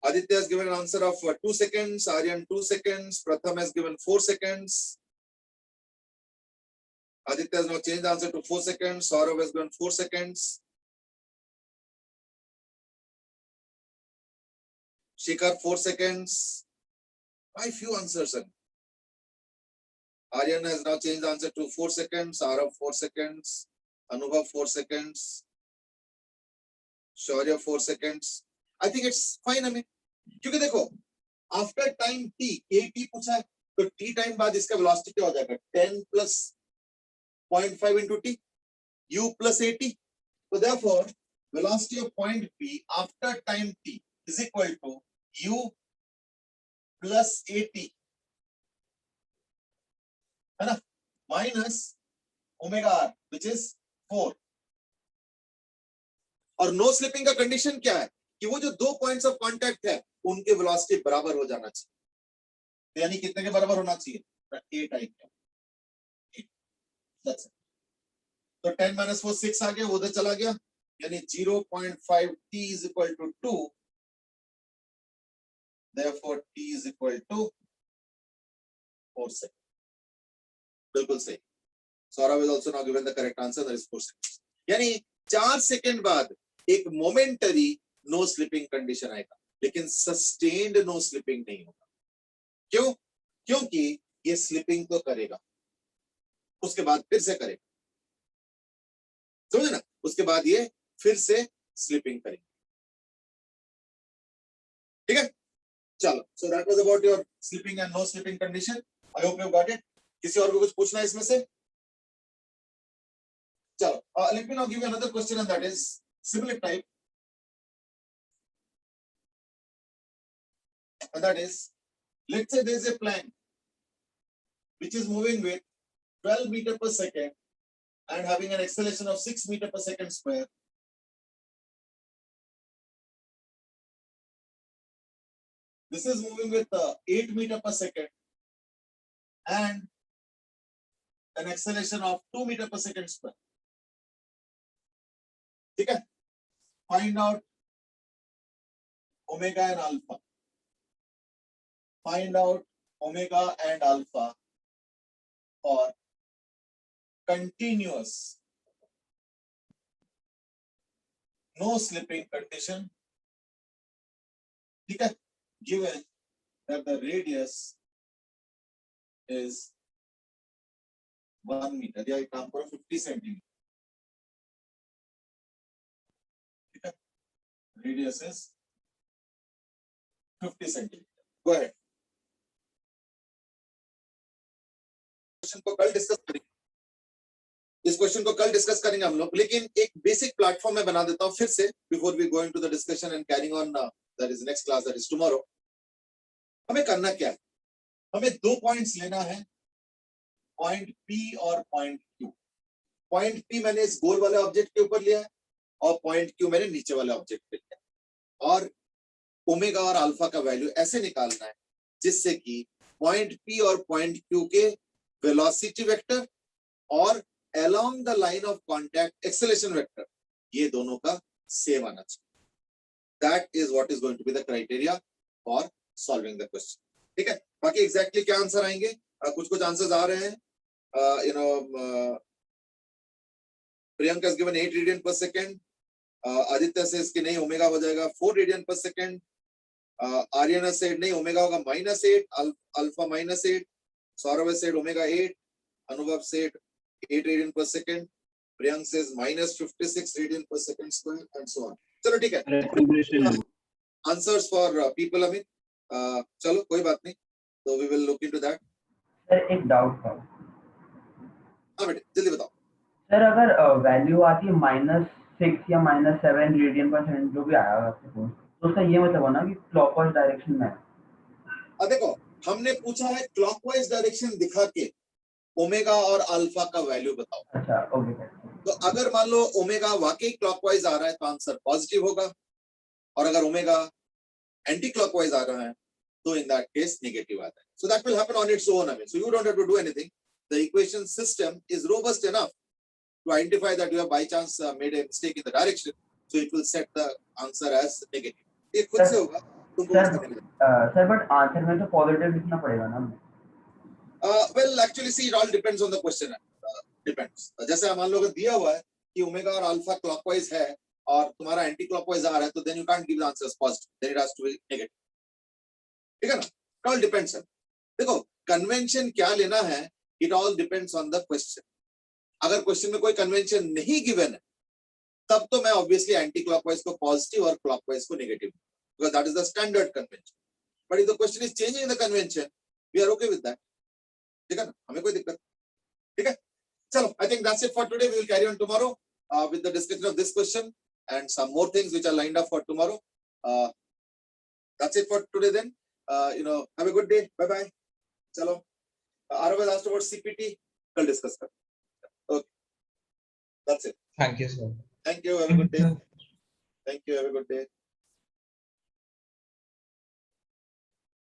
[SPEAKER 1] Aditya has given an answer of 2 seconds, Aryan 2 seconds, Pratham has given 4 seconds. Aditya has now changed the answer to 4 seconds, Saurav has given 4 seconds. Shikhar 4 seconds. Why few answers? Aryan has now changed the answer to 4 seconds, Saurav 4 seconds, Anubhav 4 seconds, Shaurya 4 seconds. I think it's fine हमें, क्योंकि देखो after time t, at पूछा है, तो t time बाद इसका velocity क्या हो जाएगा, 10 plus 0.5 into t, u plus at. So therefore velocity of point p after time t is equal to u plus at, है ना, minus omega r which is 4। और नो स्लिपिंग का condition क्या है कि वो जो 2 पॉइंट्स ऑफ कांटेक्ट है उनके वेलोसिटी बराबर हो जाना चाहिए, यानी कितने के बराबर होना चाहिए, 8 टाइम। तो 10 minus 4 6 आ गया, वो उधर चला गया, यानी 0.5 t is equal to 2, therefore t is equal to 4 seconds. बिल्कुल सही। Saurav is also now given the correct answer, that is 4 seconds. यानी 4 सेकंड बाद एक मोमेंटरी नो स्लिपिंग कंडीशन आएगा, लेकिन सस्टेन्ड नो स्लिपिंग नहीं होगा। क्यों? क्योंकि ये स्लिपिंग तो करेगा, उसके बाद फिर से करेगा, समझे ना, उसके बाद ये फिर से स्लिपिंग करेगा, ठीक है। चलो, so that was about your slipping and no slipping condition. I hope you got it. किसी और को कुछ पूछना है इसमें से? चलो, let me now give you another question, and that is similar type, and that is, let's say there is a plank which is moving with 12 meter per second and having an acceleration of 6 meter per second square. This is moving with 8 meter per second and an acceleration of 2 meter per second square. ठीक है, find out omega and alpha. Find out omega and alpha for continuous no slipping condition. ठीक है, given that the radius is 1 meter, या एक काम करो 50 centimeter. Radius is 50 centimeter. Go ahead. Question को कल डिस्कस करेंगे, इस क्वेश्चन को कल डिस्कस करेंगे हम लोग, लेकिन एक बेसिक प्लेटफॉर्म में बना देता हूं फिर से, before we go into the discussion and carrying on, that is next class, that is tomorrow. हमें करना क्या है, हमें 2 पॉइंट्स लेना है, पॉइंट P और पॉइंट Q। पॉइंट P मैंने इस गोल वाले ऑब्जेक्ट के ऊपर लिया है और पॉइंट Q मैंने नीचे वाले ऑब्जेक्ट पे लिया है, और ओमेगा और अल्फा का वैल्यू ऐसे निकालना है जिससे कि पॉइंट P और पॉइंट Q के वेलोसिटी वेक्टर और along the line of contact acceleration vector, ये दोनों का सेम आना चाहिए। that is what is going to be the criteria for solving the question. ठीक है, बाकी exactly क्या आंसर आएंगे, कुछ आंसर्स आ रहे हैं. Priyanka has given 8 radian per second. Aditya says कि नहीं ओमेगा हो जाएगा 4 radian per second. Aryana said नहीं ओमेगा होगा -8, alpha -8. Saurav said omega 8. Anubhav said 8 radian per second. Priyank says -56 radian per second square and so on. चलो ठीक है. Answers for people Amit. चलो कोई बात नहीं. So we will look into that.
[SPEAKER 6] Sir एक डाउट था
[SPEAKER 1] हाँ बेटे जल्दी बताओ.
[SPEAKER 6] सर, अगर वैल्यू आती है -6 या -7 रेडियन पर सेकंड जो भी आया सपोज, तो उसका ये मतलब है ना कि क्लॉकवाइज डायरेक्शन में है.
[SPEAKER 1] देखो हमने पूछा है क्लॉकवाइज डायरेक्शन दिखा के ओमेगा और अल्फा का वैल्यू बताओ.
[SPEAKER 6] अच्छा ओके सर.
[SPEAKER 1] तो अगर मान लो ओमेगा वाकई क्लॉकवाइज आ रहा है तो आंसर पॉजिटिव होगा, और अगर ओमेगा एंटी क्लॉकवाइज आ रहा है तो इन दैट केस नेगेटिव आता है. So that will happen on its own. So you don't have to do anything. The equation system is robust enough to identify that you have by chance made a mistake in the direction, so it will set the answer as negative. ये खुद से होगा तुमको कुछ करने की.
[SPEAKER 6] Sir but answer में तो पॉजिटिव लिखना पड़ेगा ना.
[SPEAKER 1] Well actually see it all depends on the question. Depends. जैसे मान लो अगर दिया हुआ है कि ओमेगा और अल्फा क्लॉकवाइज है और तुम्हारा एंटी क्लॉकवाइज आ रहा है तो then you can't give the answer as positive, then it has to be negative. ठीक है ना. It all depends. देखो कन्वेंशन क्या लेना है, it all depends on the question. अगर क्वेश्चन में कोई कन्वेंशन नहीं गिवन है तब तो मैं ऑब्वियसली एंटी क्लॉकवाइज को पॉजिटिव और क्लॉकवाइज को negative, because that is the standard convention. But if the question is changing the convention we are okay with that. ठीक है ना, हमें कोई दिक्कत. ठीक है, चलो I think that's it for today. We will carry on tomorrow with the discussion of this question and some more things which are lined up for tomorrow. That's it for today then. Have a good day. Bye bye. चलो Aarav has asked about CPT, कल discuss कर. Okay. That's it.
[SPEAKER 3] Thank you, sir.
[SPEAKER 1] Thank you. Have a good day. Thank you. Have a good day.